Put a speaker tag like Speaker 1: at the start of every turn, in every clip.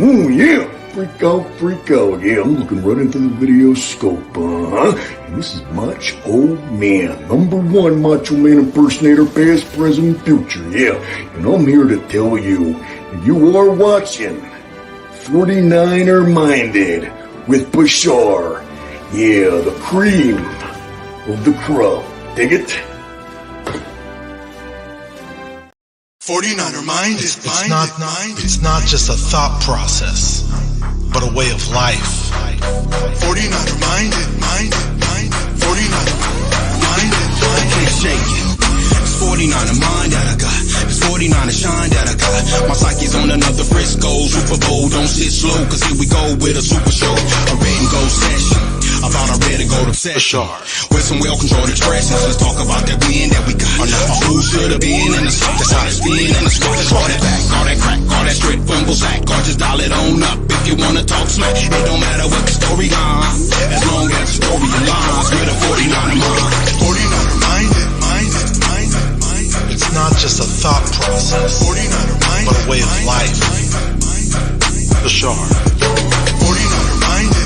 Speaker 1: Oh yeah, freak out. Yeah, I'm looking right into the video scope, And this is Macho Man, #1 Macho Man impersonator, past, present, future, yeah. And I'm here to tell you, you are watching 49er Minded with Bashar. Yeah, the cream of the crop. Dig it?
Speaker 2: 49er Mind is it's not just a thought process, but a way of life. 49er Mind, 49er Mind, I can't shake it. It's 49er Mind that I got. It's 49er Shine that I got. My psyche's on another Frisco Super Bowl. Don't sit slow, cause here we go with a super show. A red and gold session about a red and gold obsession. With some well-controlled expressions, let's talk about that win that we got. Who should have been in the spot? That's how it's been in the spot. All that back, all that crack, all that straight fumble sack. Or just dial it on up if you wanna talk smack. It don't matter what the story on, as long as the story aligns with a 49er mind. 49er minded. It's not just a thought process, 49er minded, but a way of life. The Shark. 49er minded.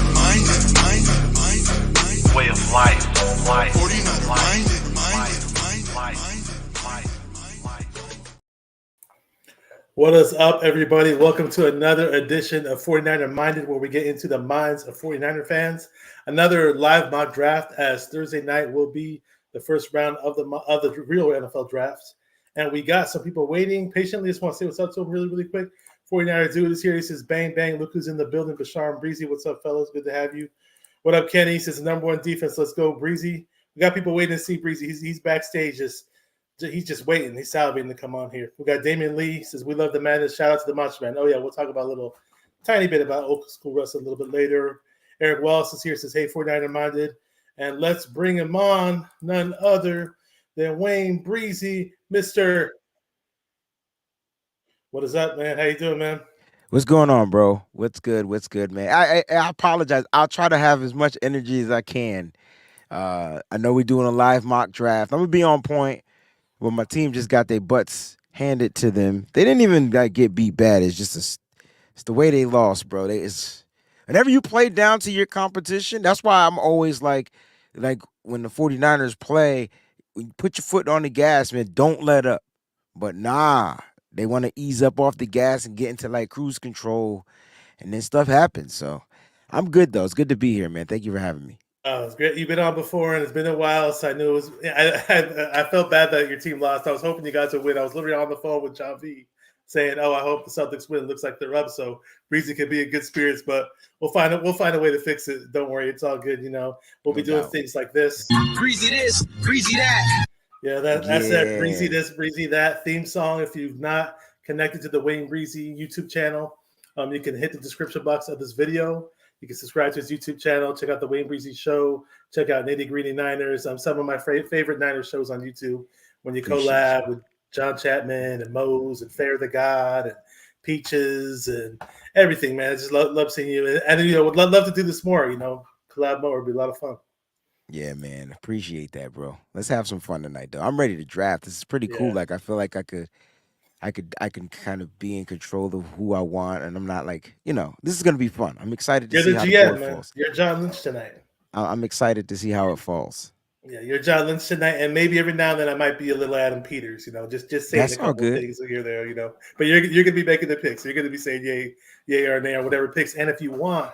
Speaker 2: Way of life. 49er minded.
Speaker 3: What is up, everybody? Welcome to another edition of 49er Minded, where we get into the minds of 49er fans. Another live mock draft, as Thursday night will be the first round of the real NFL drafts. And we got some people waiting patiently. Just want to say what's up to them really quick. 49er Dude is here. He says, bang, bang. Look who's in the building. Bashar and Breezie. What's up, fellas? Good to have you. What up, Kenny? He says, #1 defense. Let's go, Breezie. We got people waiting to see Breezie. He's backstage. He's just waiting. He's salivating to come on here. We got Damian Lee. He says, we love the madness. Shout out to the Macho Man. Oh, yeah, we'll talk about tiny bit about old school wrestling a little bit later. Eric Wallace is here. Says, hey, 49er Minded. And let's bring him on. None other than Wayne Breezie, Mr. What is up, man? How you doing, man?
Speaker 4: What's going on, bro? What's good, man? I apologize. I'll try to have as much energy as I can. I know we're doing a live mock draft. I'm going to be on point. Well, my team just got their butts handed to them. They didn't even get beat bad. It's just it's the way they lost, bro. Whenever you play down to your competition, that's why I'm always like when the 49ers play, when you put your foot on the gas, man, don't let up. But nah, they want to ease up off the gas and get into cruise control, and then stuff happens. So I'm good, though. It's good to be here, man. Thank you for having me.
Speaker 3: Oh, it's great. You've been on before, and it's been a while, so I knew it was. I felt bad that your team lost. I was hoping you guys would win. I was literally on the phone with John V, saying, "Oh, I hope the Celtics win. Looks like they're up, so Breezie can be in good spirits." But we'll find a way to fix it. Don't worry, it's all good. We'll be doing things like this.
Speaker 2: Breezie this, Breezie that.
Speaker 3: Yeah, that's that Breezie this, Breezie that theme song. If you've not connected to the Wayne Breezie YouTube channel, you can hit the description box of this video. You can subscribe to his YouTube channel. Check out the Wayne Breezie Show. Check out Nitty Gritty Niners. Some of my favorite Niners shows on YouTube. When you collab with John Chapman and Mose and Fair the God and Peaches and everything, man. I just love seeing you. And would love to do this more. Collab more would be a lot of fun.
Speaker 4: Yeah, man. Appreciate that, bro. Let's have some fun tonight, though. I'm ready to draft. This is pretty cool. I feel like I can kind of be in control of who I want, and I'm not this is gonna be fun. I'm excited to see how the board falls.
Speaker 3: You're John Lynch tonight.
Speaker 4: I'm excited to see how it falls.
Speaker 3: Yeah, you're John Lynch tonight, and maybe every now and then I might be a little Adam Peters. Just saying
Speaker 4: That's
Speaker 3: a couple of things here there. But you're gonna be making the picks. You're gonna be saying yay or nay or whatever picks. And if you want,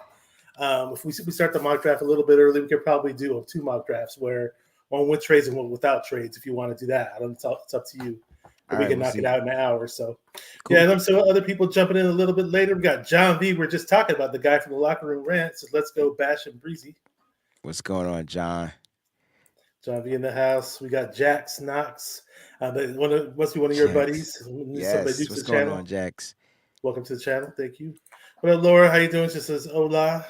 Speaker 3: if we start the mock draft a little bit early, we could probably do 2 mock drafts where one with trades and one without trades. If you want to do that, it's up to you. We can knock it out in an hour. So, cool. Yeah, and some other people jumping in a little bit later. We got John V. We're just talking about the guy from the locker room rant. So let's go Bash and Breezie.
Speaker 4: What's going on, John?
Speaker 3: John V in the house. We got Jax Knox. Must be one of your buddies.
Speaker 4: Yes. What's going on, Jax?
Speaker 3: Welcome to the channel. Thank you. What up, Laura? How you doing? She says, hola.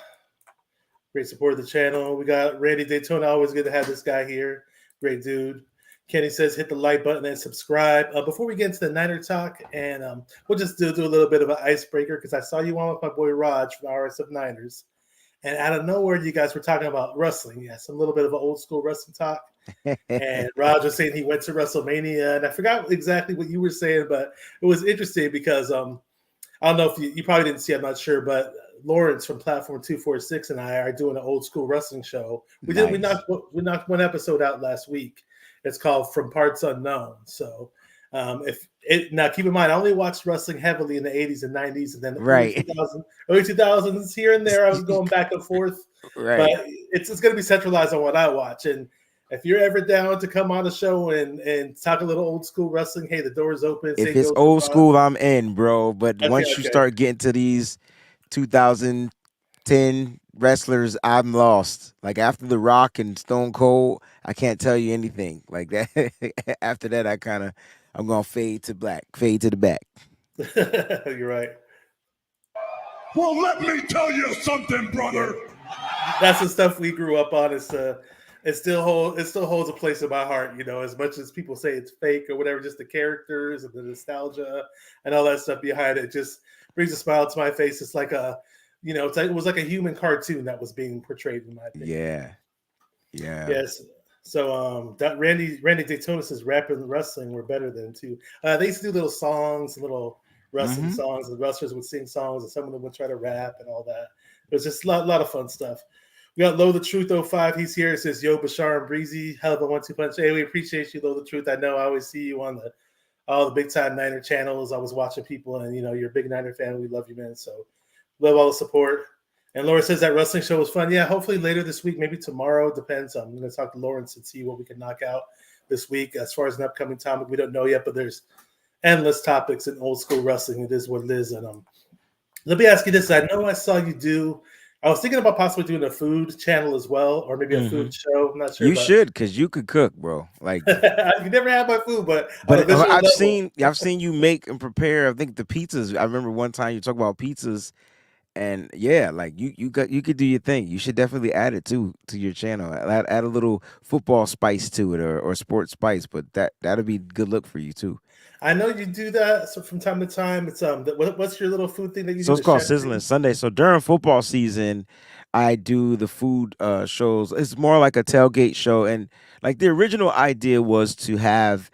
Speaker 3: Great support of the channel. We got Randy Daytona. Always good to have this guy here. Great dude. Kenny says, hit the like button and subscribe. Before we get into the Niner talk, and we'll just do a little bit of an icebreaker because I saw you on with my boy Raj from RSF Niners. And out of nowhere, you guys were talking about wrestling. Yeah, some little bit of an old school wrestling talk. And Raj was saying he went to WrestleMania. And I forgot exactly what you were saying, but it was interesting because I don't know if you probably didn't see. I'm not sure, but Lawrence from Platform 246 and I are doing an old school wrestling show.
Speaker 4: Nice.
Speaker 3: We knocked one episode out last week. It's called From Parts Unknown. So if it now keep in mind, I only watched wrestling heavily in the 80s and 90s, and then the
Speaker 4: Right.
Speaker 3: early 2000s here and there. I was going back and forth, but
Speaker 4: Right.
Speaker 3: it's going to be centralized on what I watch. And if you're ever down to come on the show and talk a little old school wrestling, hey, the door's open.
Speaker 4: If
Speaker 3: St.
Speaker 4: it's
Speaker 3: Joseph.
Speaker 4: old school, I'm in, bro. But
Speaker 3: Okay,
Speaker 4: once you
Speaker 3: okay.
Speaker 4: start getting to these 2010 wrestlers, I'm lost. Like after The Rock and Stone Cold, I can't tell you anything like that. After that, I'm gonna fade to black, fade to the back.
Speaker 3: You're right.
Speaker 1: Well, let me tell you something, brother.
Speaker 3: That's the stuff we grew up on. It still holds a place in my heart. You know, as much as people say it's fake or whatever, just the characters and the nostalgia and all that stuff behind it just brings a smile to my face. It's like it was like a human cartoon that was being portrayed, in my opinion.
Speaker 4: Yeah, yeah.
Speaker 3: Yes. So that Randy Daytona says rap and wrestling were better than too. They used to do little songs, little wrestling
Speaker 4: Mm-hmm.
Speaker 3: songs, and wrestlers would sing songs, and some of them would try to rap and all that. It was just a lot of fun stuff. We got Low the Truth 05. He's here. It says, Yo, Bashar and Breezy. Hell of a 1-2 punch. Hey, we appreciate you, Low the Truth. I know I always see you on all the big time Niner channels. I was watching people, and you're a big Niner fan. We love you, man. So love all the support. And Laura says that wrestling show was fun. Yeah, hopefully later this week, maybe tomorrow. Depends. I'm going to talk to Lawrence and see what we can knock out this week. As far as an upcoming topic, we don't know yet, but there's endless topics in old school wrestling. It is what it is. And let me ask you this. I know I saw you do. I was thinking about possibly doing a food channel as well, or maybe a
Speaker 4: Mm-hmm.
Speaker 3: food show. I'm not sure,
Speaker 4: You
Speaker 3: but
Speaker 4: should, cause you could cook, bro. Like,
Speaker 3: you never had my food, but on a visual level.
Speaker 4: I've seen you make and prepare. I think the pizzas. I remember one time you talked about pizzas, and yeah, like you could do your thing. You should definitely add it to your channel. Add a little football spice to it or sports spice, but that'll be good look for you too.
Speaker 3: I know you do that so from time to time. It's what's your little food thing that you
Speaker 4: So
Speaker 3: do?
Speaker 4: it's
Speaker 3: The
Speaker 4: called
Speaker 3: chef
Speaker 4: Sizzling
Speaker 3: thing?
Speaker 4: Sunday. So during football season, I do the food shows. It's more like a tailgate show, and like the original idea was to have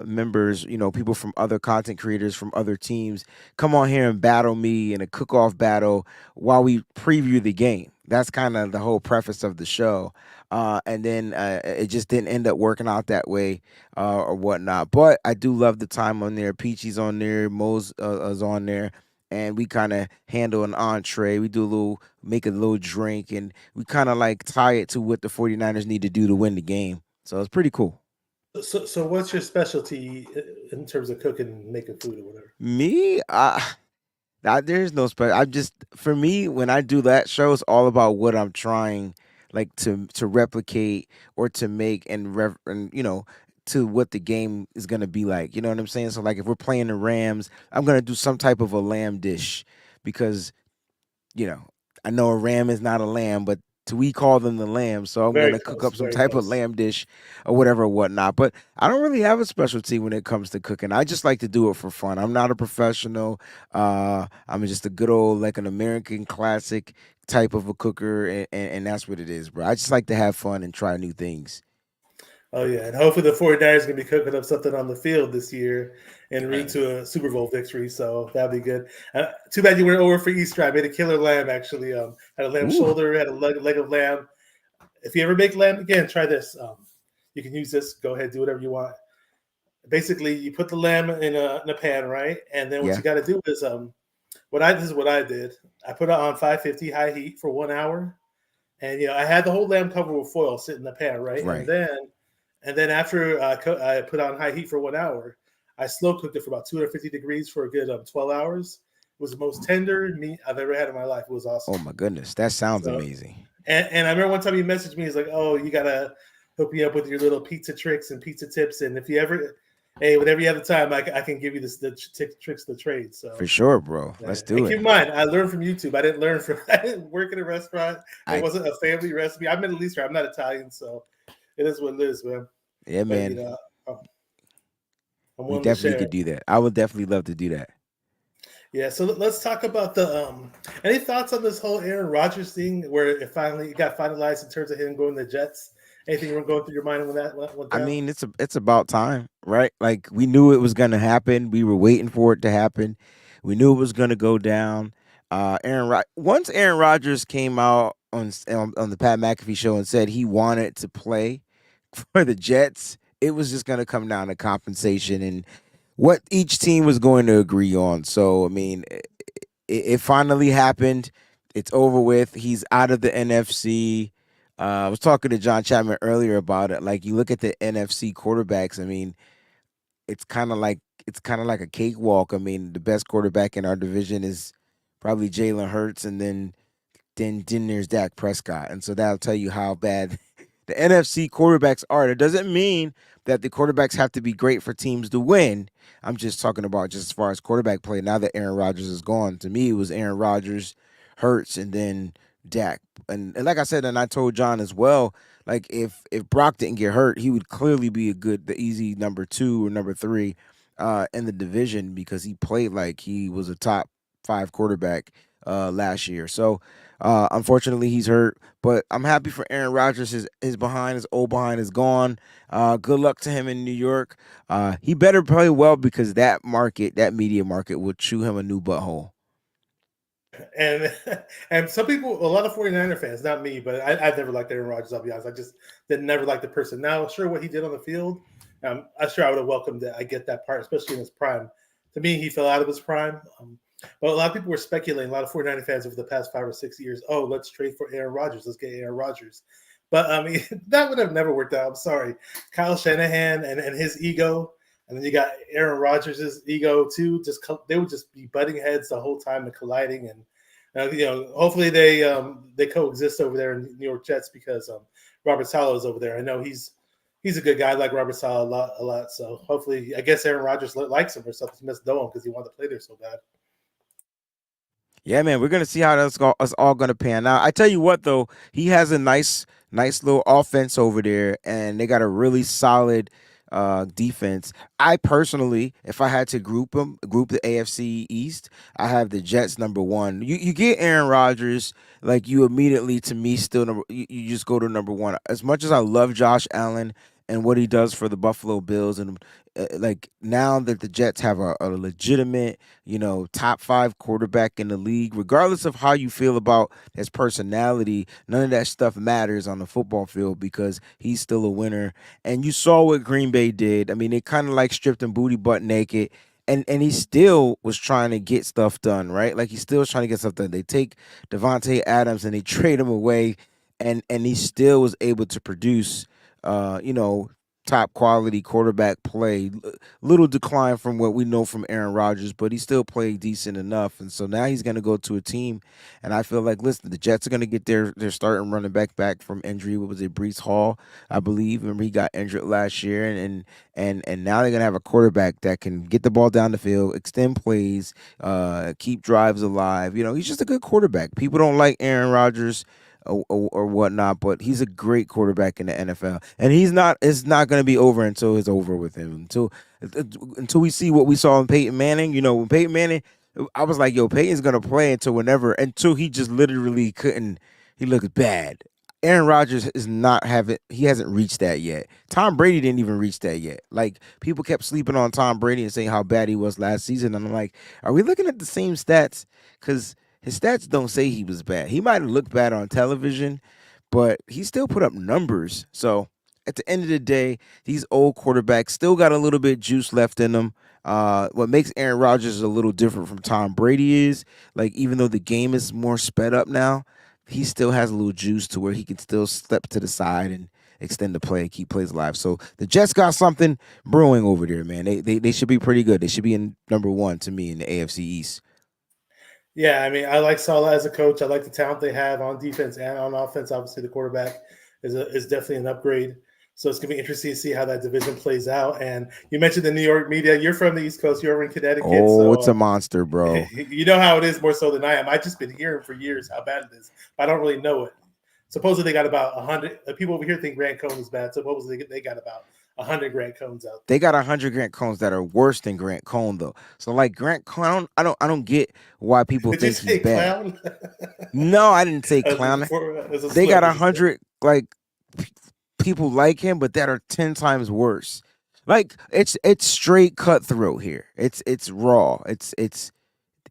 Speaker 4: members, people from other content creators from other teams come on here and battle me in a cook-off battle while we preview the game. That's kind of the whole preface of the show. And then it just didn't end up working out that way or whatnot. But I do love the time on there. Peachy's on there. Mo's is on there, and we kind of handle an entree. We do make a little drink, and we kind of like tie it to what the 49ers need to do to win the game. So it's pretty cool.
Speaker 3: So what's your specialty in terms of cooking and making food or whatever?
Speaker 4: Me, there's no special. I just for me when I do that show, it's all about what I'm trying like to replicate or to make and to what the game is gonna be like. You know what I'm saying? So like if we're playing the Rams, I'm gonna do some type of a lamb dish because you know, I know a ram is not a lamb, but we call them the lamb. So I'm
Speaker 3: Very
Speaker 4: gonna cook
Speaker 3: close,
Speaker 4: up some
Speaker 3: very
Speaker 4: type of
Speaker 3: close.
Speaker 4: lamb dish or whatever or whatnot. But I don't really have a specialty when it comes to cooking. I just like to do it for fun. I'm not a professional. I'm just a good old like an American classic type of a cooker, and that's what it is, bro. I just like to have fun and try new things.
Speaker 3: Oh yeah, and hopefully the 49ers going to be cooking up something on the field this year en route
Speaker 4: Man.
Speaker 3: to a Super Bowl victory. So that'd be good. Too bad you went over for Easter. I made a killer lamb actually. Had a lamb
Speaker 4: Ooh,
Speaker 3: shoulder, had a leg of lamb. If you ever make lamb again, try this. You can use this. Go ahead, do whatever you want. Basically, you put the lamb in a pan, right? And then what
Speaker 4: yeah,
Speaker 3: you got to do is this is what I did. I put it on 550 high heat for 1 hour, and I had the whole lamb covered with foil sitting in the pan, right? And
Speaker 4: right.
Speaker 3: then after I put on high heat for 1 hour, I slow cooked it for about 250 degrees for a good 12 hours. It was the most tender meat I've ever had in my life. It was
Speaker 4: Oh
Speaker 3: awesome.
Speaker 4: my goodness, that sounds
Speaker 3: So,
Speaker 4: amazing.
Speaker 3: and I remember one time he messaged me. He's like, "Oh, you gotta hook me up with your little pizza tricks and pizza tips. And if you ever, hey, whenever you have the time, I can give you the tricks of the trade."
Speaker 4: For
Speaker 3: So,
Speaker 4: sure, bro.
Speaker 3: yeah.
Speaker 4: Let's
Speaker 3: And
Speaker 4: do it.
Speaker 3: keep in mind, I learned from YouTube. I didn't learn from. I didn't work in a restaurant. It
Speaker 4: I
Speaker 3: wasn't a family recipe. I'm Middle Eastern. I'm not Italian, so it is what it is, man.
Speaker 4: Yeah,
Speaker 3: But
Speaker 4: man.
Speaker 3: I'm I'm
Speaker 4: We
Speaker 3: willing to
Speaker 4: definitely
Speaker 3: share.
Speaker 4: could do that. I would definitely love to do that.
Speaker 3: Yeah, so let's talk about the any thoughts on this whole Aaron Rodgers thing where it got finalized in terms of him going to the Jets? Anything going through your mind when that went
Speaker 4: I
Speaker 3: down?
Speaker 4: mean, it's about time, right? Like we knew it was gonna happen. We were waiting for it to happen. We knew it was going to go down. Once Aaron Rodgers came out on the Pat McAfee show and said he wanted to play for the Jets, it was just going to come down to compensation and what each team was going to agree on. So, I mean, it finally happened. It's over with. He's out of the NFC. I was talking to John Chapman earlier about it. Like you look at the NFC quarterbacks. I mean, it's kind of like a cakewalk. I mean, the best quarterback in our division is probably Jalen Hurts, and then there's Dak Prescott, and so that'll tell you how bad the NFC quarterbacks are. It doesn't mean that the quarterbacks have to be great for teams to win. I'm just talking about just as far as quarterback play. Now that Aaron Rodgers is gone, to me it was Aaron Rodgers, Hurts, and then Dak. And like I said, and I told John as well, like if Brock didn't get hurt, he would clearly be the easy number 2 or number 3 in the division because he played like he was a top 5 quarterback last year. So unfortunately, he's hurt, but I'm happy for Aaron Rodgers. His old behind is gone. Good luck to him in New York. He better play well because that media market, will chew him a new butthole.
Speaker 3: And and some people, a lot of 49er fans, not me, but I've never liked Aaron Rodgers, I'll be honest. I just did never like the person. Now, sure, what he did on the field, I'm sure I would have welcomed it. I get that part, especially in his prime. To me, he fell out of his prime. But a lot of people were speculating, a lot of 49er fans over the past 5 or 6 years, oh, let's trade for Aaron Rodgers. Let's get Aaron Rodgers. But, I mean, that would have never worked out. I'm sorry. Kyle Shanahan and his ego, and then you got Aaron Rodgers' ego, too. They would just be butting heads the whole time and colliding. And, hopefully they coexist over there in New York Jets because Robert Saleh is over there. I know he's a good guy. I like Robert Saleh a lot. So hopefully, I guess Aaron Rodgers likes him or something. He must know him because he wanted to play there so bad.
Speaker 4: Yeah, man, we're gonna see how that's all gonna pan out. I tell you what, though, he has a nice little offense over there, and they got a really solid defense. I personally, if I had to group the AFC East, I have the Jets number 1. You get Aaron Rodgers, like you immediately to me still you just go to number 1. As much as I love Josh Allen and what he does for the Buffalo Bills, and like now that the Jets have a legitimate, top 5 quarterback in the league, regardless of how you feel about his personality, none of that stuff matters on the football field because he's still a winner. And you saw what Green Bay did. I mean, they kind of like stripped him booty butt naked. And he still was trying to get stuff done, right? Like he still was trying to get stuff done. They take Devontae Adams and they trade him away, and he still was able to produce top quality quarterback play. Little decline from what we know from Aaron Rodgers, but he still played decent enough. And so now he's going to go to a team, and I feel like, listen, the Jets are going to get their starting running back from injury. What was it, Brees Hall, I believe? Remember he got injured last year, and now they're going to have a quarterback that can get the ball down the field, extend plays, keep drives alive. He's just a good quarterback. People don't like Aaron Rodgers or whatnot, but he's a great quarterback in the NFL, and it's not going to be over until it's over with him. Until we see what we saw in Peyton Manning. When Peyton Manning, I was like, yo, Peyton's going to play until he just literally couldn't. He looked bad. Aaron Rodgers he hasn't reached that yet. Tom Brady didn't even reach that yet. Like, people kept sleeping on Tom Brady and saying how bad he was last season. And I'm like, are we looking at the same stats? Because his stats don't say he was bad. He might have looked bad on television, but he still put up numbers. So at the end of the day, these old quarterbacks still got a little bit juice left in them. What makes Aaron Rodgers a little different from Tom Brady is, like, even though the game is more sped up now, he still has a little juice to where he can still step to the side and extend the play, keep plays alive. So the Jets got something brewing over there, man. They should be pretty good. They should be in number 1 to me in the AFC East.
Speaker 3: Yeah, I mean, I like Saleh as a coach. I like the talent they have on defense and on offense. Obviously, the quarterback is definitely an upgrade. So it's going to be interesting to see how that division plays out. And you mentioned the New York media. You're from the East Coast. You're over in Connecticut.
Speaker 4: Oh, it's a monster, bro.
Speaker 3: You know how it is more so than I am. I've just been hearing for years how bad it is. But I don't really know it. Supposedly they got about 100. People over here think Grant Cohn is bad. Supposedly they got about 100 Grant Cohns out there.
Speaker 4: They got 100 Grant Cohns that are worse than Grant Cohn, though. So, like, Grant Cohn, I don't get why people
Speaker 3: Did
Speaker 4: think
Speaker 3: you say
Speaker 4: he's bad.
Speaker 3: clown?
Speaker 4: No, I didn't say clown. They got 100 people like him, but that are 10 times worse. Like, it's straight cutthroat here. It's raw. It's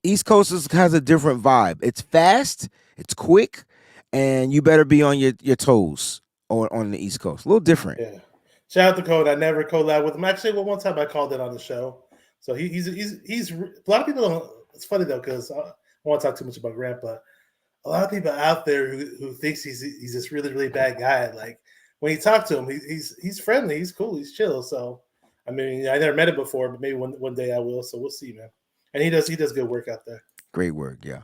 Speaker 4: East Coast has a different vibe. It's fast, it's quick, and you better be on your toes on the East Coast. A little different.
Speaker 3: Yeah. Shout out to Code. I never collab with him. Actually, well, one time I called it on the show. So he's a lot of people don't. It's funny though because I won't talk too much about Grant, but a lot of people out there who thinks he's this really really bad guy. Like when you talk to him, he's friendly, he's cool, he's chill. So I mean, I never met him before, but maybe one day I will. So we'll see, man. And he does good work out there.
Speaker 4: Great work, yeah.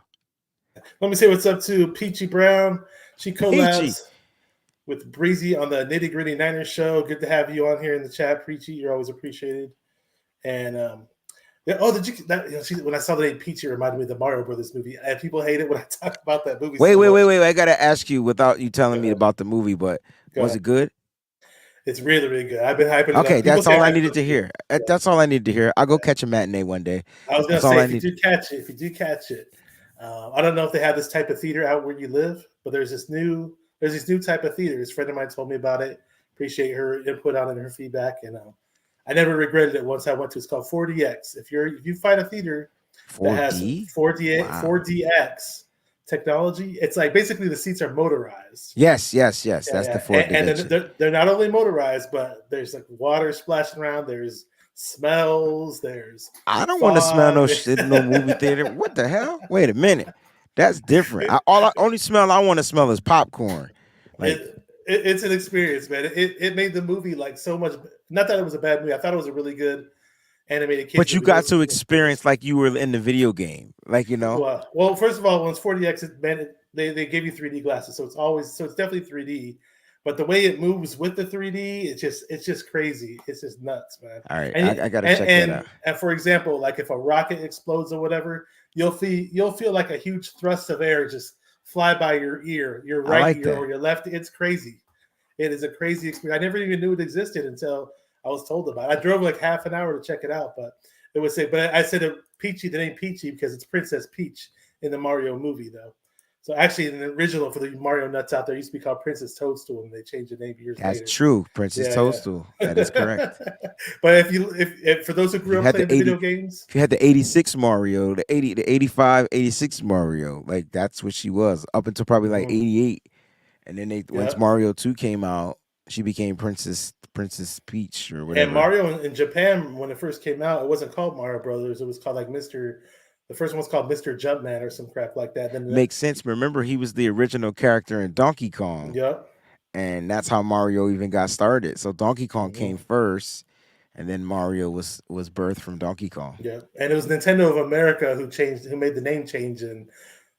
Speaker 3: Let me say what's up to Peachy Brown. She collabs
Speaker 4: Peachy.
Speaker 3: with Breezie on the Nitty Gritty Niners show. Good to have you on here in the chat, Peachy. You're always appreciated. And did you? When I saw the name Peachy, it reminded me of the Mario Brothers movie. And people hate it when I talk about that movie.
Speaker 4: Wait. I gotta ask you without you telling me about the movie, but was it good?
Speaker 3: It's really, really good. I've been hyping it up.
Speaker 4: Okay, that's all I needed to hear. That's all I needed to hear. I'll go catch a matinee one day.
Speaker 3: I was gonna say if you do catch it, I don't know if they have this type of theater out where you live, but there's this new type of theater. This friend of mine told me about it. Appreciate her input on it and her feedback, and I never regretted it once I went to. It's called 4DX. If you find a theater that has 4DX technology, it's like basically the seats are motorized.
Speaker 4: Yes. That's the 4DX.
Speaker 3: And they're not only motorized, but there's like water splashing around. There's smells.
Speaker 4: I don't want to smell no shit in no movie theater. What the hell? Wait a minute. That's different. Only smell I want to smell is popcorn. Like
Speaker 3: it's an experience, man. It made the movie like so much. Not that it was a bad movie. I thought it was a really good animated kid.
Speaker 4: But you got to experience like you were in the video game, like you know.
Speaker 3: Well, first of all, when it's 4DX, they give you 3D glasses, so it's definitely 3D. But the way it moves with the 3D, it's just crazy. It's just nuts, man.
Speaker 4: All right, I gotta check that out.
Speaker 3: And for example, like if a rocket explodes or whatever, you'll feel like a huge thrust of air just fly by your ear, your right ear or your left. It's crazy. It is a crazy experience. I never even knew it existed until I was told about it. I drove like half an hour to check it out, but it would say. But I said Peachy, the name Peachy because it's Princess Peach in the Mario movie, though. So actually, in the original for the Mario nuts out there, it used to be called Princess Toadstool, and they changed the name years later.
Speaker 4: That's true, Princess Toadstool. Yeah. That is correct.
Speaker 3: But if for those who grew up playing video games,
Speaker 4: if you had the 86 Mario, the 85, 86 Mario, like that's what she was up until probably like 88, and then once Mario 2 came out, she became Princess Peach or whatever.
Speaker 3: And Mario in Japan, when it first came out, it wasn't called Mario Brothers. It was called like the first one was called Mr. Jumpman or some crap like that. Then
Speaker 4: makes sense. Remember, he was the original character in Donkey Kong.
Speaker 3: Yep.
Speaker 4: And that's how Mario even got started. So Donkey Kong came first, and then Mario was birthed from Donkey Kong.
Speaker 3: Yeah. And it was Nintendo of America who made the name change, and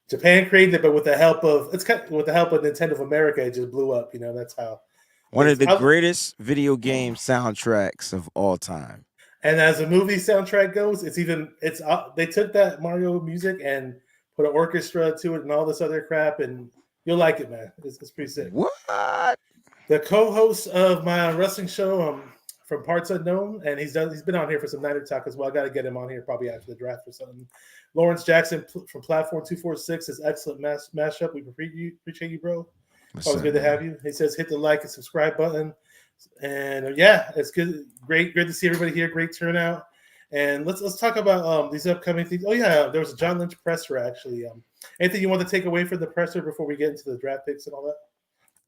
Speaker 3: Japan created it, but with the help of Nintendo of America, it just blew up. That's how.
Speaker 4: One of the greatest video game soundtracks of all time.
Speaker 3: And as a movie soundtrack goes, they took that Mario music and put an orchestra to it and all this other crap, and you'll like it, man. It's pretty sick.
Speaker 4: What?
Speaker 3: The co-host of my wrestling show, from Parts Unknown, and he's been on here for some Niner Talk as well. I got to get him on here probably after the draft or something. Lawrence Jackson from Platform 246 is excellent mashup. We appreciate you, bro. Always good to have you. He says hit the like and subscribe button. And it's good, good to see everybody here. Great turnout. And let's talk about these upcoming things. Oh yeah, there was a John Lynch presser actually. Anything you want to take away from the presser before we get into the draft picks and all that?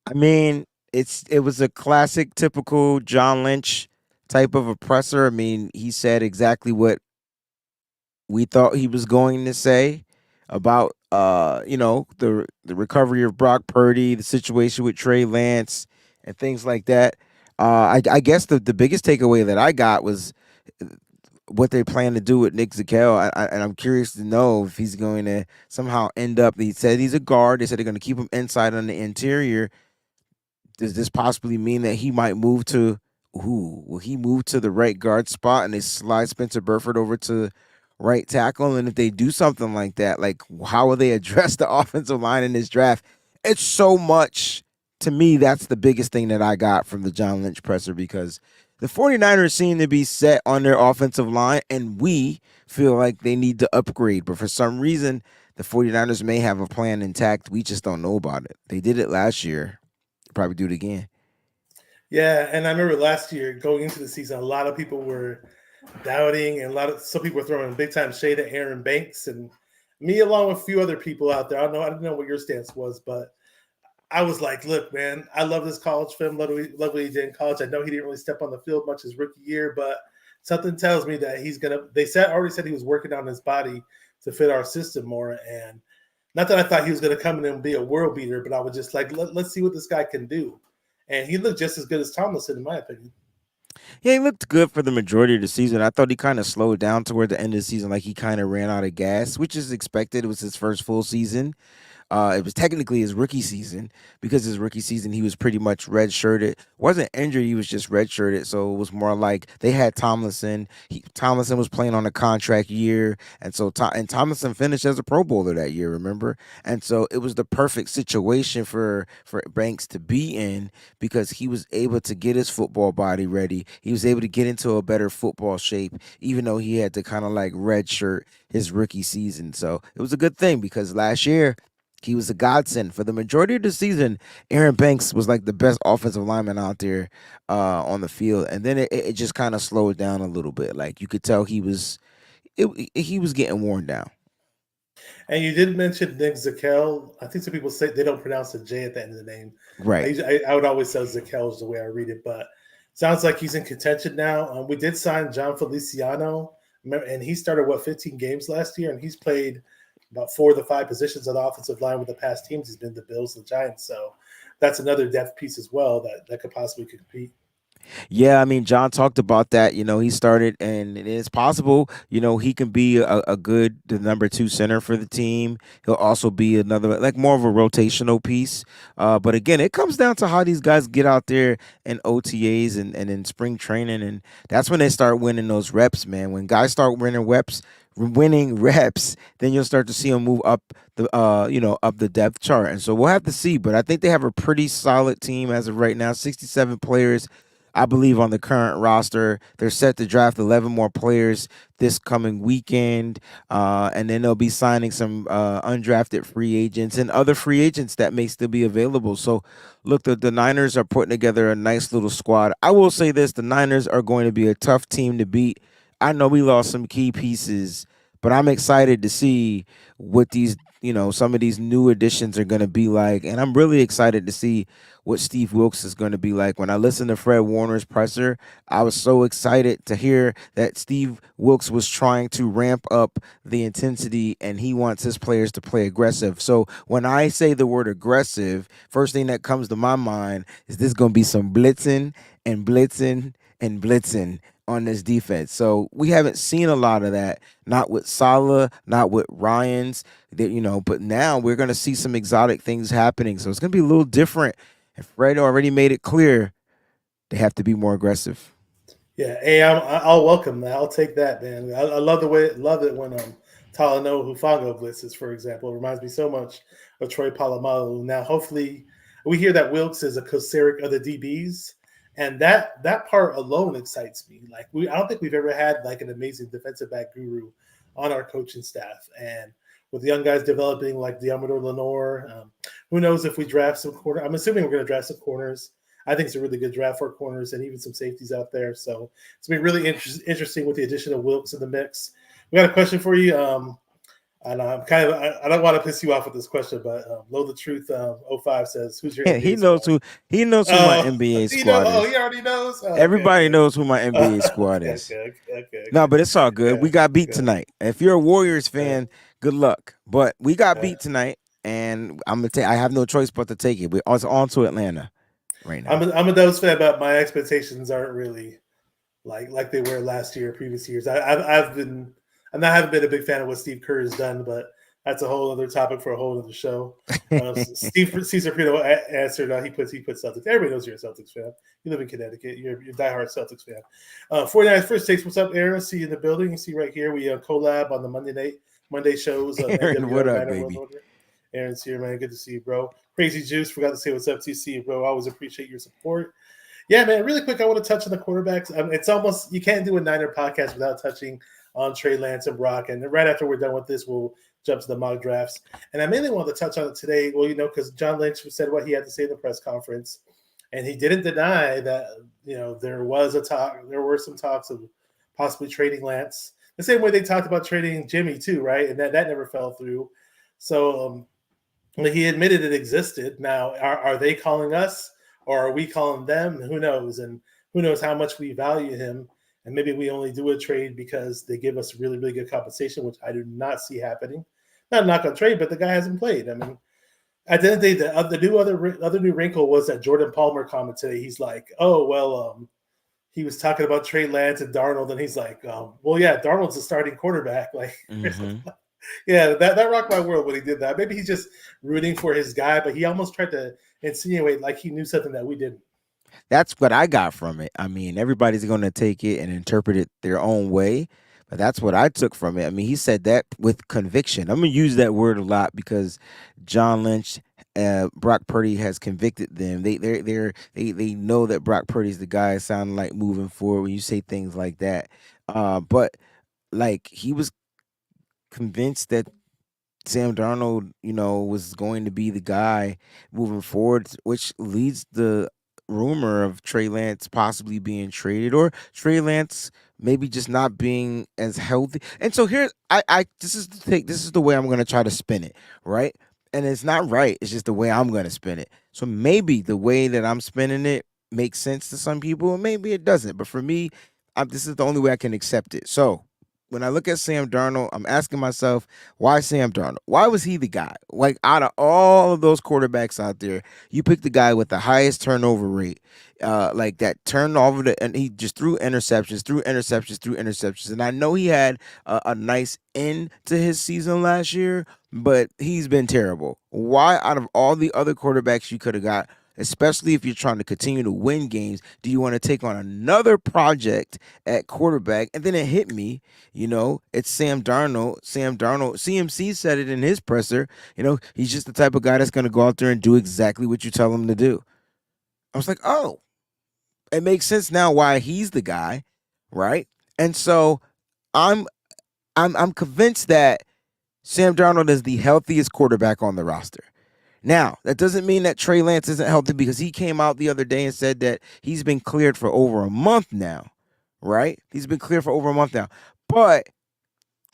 Speaker 4: I mean, it was a classic, typical John Lynch type of a presser. I mean, he said exactly what we thought he was going to say about the recovery of Brock Purdy, the situation with Trey Lance, and things like that. I guess the biggest takeaway that I got was what they plan to do with Nick Zakel. And I'm curious to know if he's going to somehow end up. He said he's a guard. They said they're going to keep him inside on the interior. Does this possibly mean that he might move to will he move to the right guard spot and they slide Spencer Burford over to right tackle? And if they do something like that, like how will they address the offensive line in this draft? It's so much. To me, that's the biggest thing that I got from the John Lynch presser, because the 49ers seem to be set on their offensive line, and we feel like they need to upgrade. But for some reason, the 49ers may have a plan intact. We just don't know about it. They did it last year. They'll probably do it again.
Speaker 3: Yeah, and I remember last year going into the season, a lot of people were doubting, and some people were throwing big time shade at Aaron Banks, and me along with a few other people out there. I don't know what your stance was, but I was like, look, man, I love this college film. Love what he did in college. I know he didn't really step on the field much his rookie year, but something tells me that he's gonna. Already said he was working on his body to fit our system more. And not that I thought he was gonna come in and be a world beater, but I was just like, let's see what this guy can do. And he looked just as good as Tomlinson, in my opinion.
Speaker 4: Yeah, he looked good for the majority of the season. I thought he kind of slowed down toward the end of the season, like he kind of ran out of gas, which is expected. It was his first full season. It was technically his rookie season because his rookie season he was pretty much red-shirted. Wasn't injured, he was just red-shirted. So it was more like they had Tomlinson. Tomlinson was playing on a contract year, and so Tomlinson finished as a Pro Bowler that year. Remember, and so it was the perfect situation for Banks to be in because he was able to get his football body ready. He was able to get into a better football shape, even though he had to kind of like redshirt his rookie season. So it was a good thing because last year he was a godsend for the majority of the season. Aaron Banks was like the best offensive lineman out there on the field, and then it just kind of slowed down a little bit. Like you could tell he was getting worn down.
Speaker 3: And you did mention Nick Zakel. I think some people say they don't pronounce the J at the end of the name.
Speaker 4: Right.
Speaker 3: I would always say Zakel is the way I read it, but sounds like he's in contention now. We did sign John Feliciano, and he started 15 games last year, and he's played about 4 of the 5 positions on the offensive line with the past teams. He's been the Bills and the Giants, so that's another depth piece as well that could possibly compete.
Speaker 4: Yeah, I mean, John talked about that. He started, and it is possible. He can be a good the number 2 center for the team. He'll also be another like more of a rotational piece. But again, it comes down to how these guys get out there in OTAs and in spring training, and that's when they start winning those reps, man. When guys start winning reps, then you'll start to see them move up up the depth chart. And so we'll have to see. But I think they have a pretty solid team as of right now. 67 players. I believe on the current roster, they're set to draft 11 more players this coming weekend, and then they'll be signing some undrafted free agents and other free agents that may still be available. So, look, the Niners are putting together a nice little squad. I will say this: the Niners are going to be a tough team to beat. I know we lost some key pieces, but I'm excited to see what these some of these new additions are going to be like, and I'm really excited to see what Steve Wilkes is going to be like. When I listened to Fred Warner's presser, I was so excited to hear that Steve Wilkes was trying to ramp up the intensity and he wants his players to play aggressive. So when I say the word aggressive, first thing that comes to my mind is this going to be some blitzing and blitzing and blitzing on this defense. So we haven't seen a lot of that, not with Salah, not with Ryans, but now we're going to see some exotic things happening. So it's going to be a little different. And Fred already made it clear they have to be more aggressive.
Speaker 3: Yeah, hey, I'll welcome that. I'll take that, man. I love it when Talanoa Hufanga blitzes, for example. It reminds me so much of Troy Polamalu. Now, hopefully, we hear that Wilkes is a Kosaric of the DBs, and that part alone excites me. Like I don't think we've ever had like an amazing defensive back guru on our coaching staff, and with young guys developing like Diamador Lenore, who knows if we draft some corner? I'm assuming we're going to draft some corners. I think it's a really good draft for corners and even some safeties out there. So it's been really interesting with the addition of Wilkes in the mix. We got a question for you. And I'm I don't want to piss you off with this question, but Low the Truth 05 says, who's your
Speaker 4: Yeah,
Speaker 3: NBA squad?
Speaker 4: He knows who my NBA squad is.
Speaker 3: He already knows? Oh,
Speaker 4: Everybody
Speaker 3: okay.
Speaker 4: knows who my NBA squad is.
Speaker 3: Okay.
Speaker 4: No, but it's all good. We got beat
Speaker 3: Good.
Speaker 4: tonight. If you're a Warriors fan, good luck. But we got beat tonight, and I have no choice but to take it. We're on to Atlanta right now.
Speaker 3: I'm a Dubs fan, but my expectations aren't really like they were last year or previous years. I haven't been a big fan of what Steve Kerr has done, but that's a whole other topic for a whole other show. Steve Prino answered. He puts Celtics. Everybody knows you're a Celtics fan. You live in Connecticut. You're a diehard Celtics fan. 49ers First Takes. What's up, Aaron? See you in the building. You see right here. We collab on the Monday shows.
Speaker 4: Aaron, what up, baby?
Speaker 3: Aaron's here, man. Good to see you, bro. Crazy Juice. Forgot to say what's up to you. See you, bro. Always appreciate your support. Yeah, man. Really quick, I want to touch on the quarterbacks. It's almost you can't do a Niner podcast without touching on Trey Lance and Brock. And right after we're done with this, we'll jump to the mock drafts. And I mainly want to touch on it today. Well, because John Lynch said what he had to say in the press conference, and he didn't deny that there were some talks of possibly trading Lance. The same way they talked about trading Jimmy too, right? And that never fell through. So he admitted it existed. Now, are they calling us or are we calling them? Who knows? And who knows how much we value him? And maybe we only do a trade because they give us really, really good compensation, which I do not see happening. Not knock on trade, but the guy hasn't played. I mean, at the end of the day, the new wrinkle was that Jordan Palmer comment today. He's like, "Oh well, he was talking about Trey Lance and Darnold, and he's like, well, yeah, Darnold's a starting quarterback." Like,
Speaker 4: Mm-hmm.
Speaker 3: yeah, that rocked my world when he did that. Maybe he's just rooting for his guy, but he almost tried to insinuate like he knew something that we didn't.
Speaker 4: That's what I got from it. I mean, everybody's going to take it and interpret it their own way, but that's what I took from it. I mean, he said that with conviction. I'm going to use that word a lot because John Lynch, Brock Purdy has convicted them. They know that Brock Purdy's the guy sounding like moving forward when you say things like that. But like he was convinced that Sam Darnold, was going to be the guy moving forward, which leads the rumor of Trey Lance possibly being traded or Trey Lance maybe just not being as healthy. And so here, this is the way I'm going to try to spin it, right? And it's not right. It's just the way I'm going to spin it. So maybe the way that I'm spinning it makes sense to some people, and maybe it doesn't. But for me, this is the only way I can accept it. So when I look at Sam Darnold, I'm asking myself, why Sam Darnold? Why was he the guy? Like out of all of those quarterbacks out there, you picked the guy with the highest turnover rate, like that turnover, and he just threw interceptions, threw interceptions, threw interceptions. And I know he had a nice end to his season last year, but he's been terrible. Why, out of all the other quarterbacks you could have got, especially if you're trying to continue to win games, do you want to take on another project at quarterback? And then it hit me, it's Sam Darnold. Sam Darnold, CMC said it in his presser, he's just the type of guy that's going to go out there and do exactly what you tell him to do. I was like, oh, it makes sense now why he's the guy, right? And so I'm convinced that Sam Darnold is the healthiest quarterback on the roster. Now, that doesn't mean that Trey Lance isn't healthy because he came out the other day and said that he's been cleared for over a month now, right? He's been cleared for over a month now. But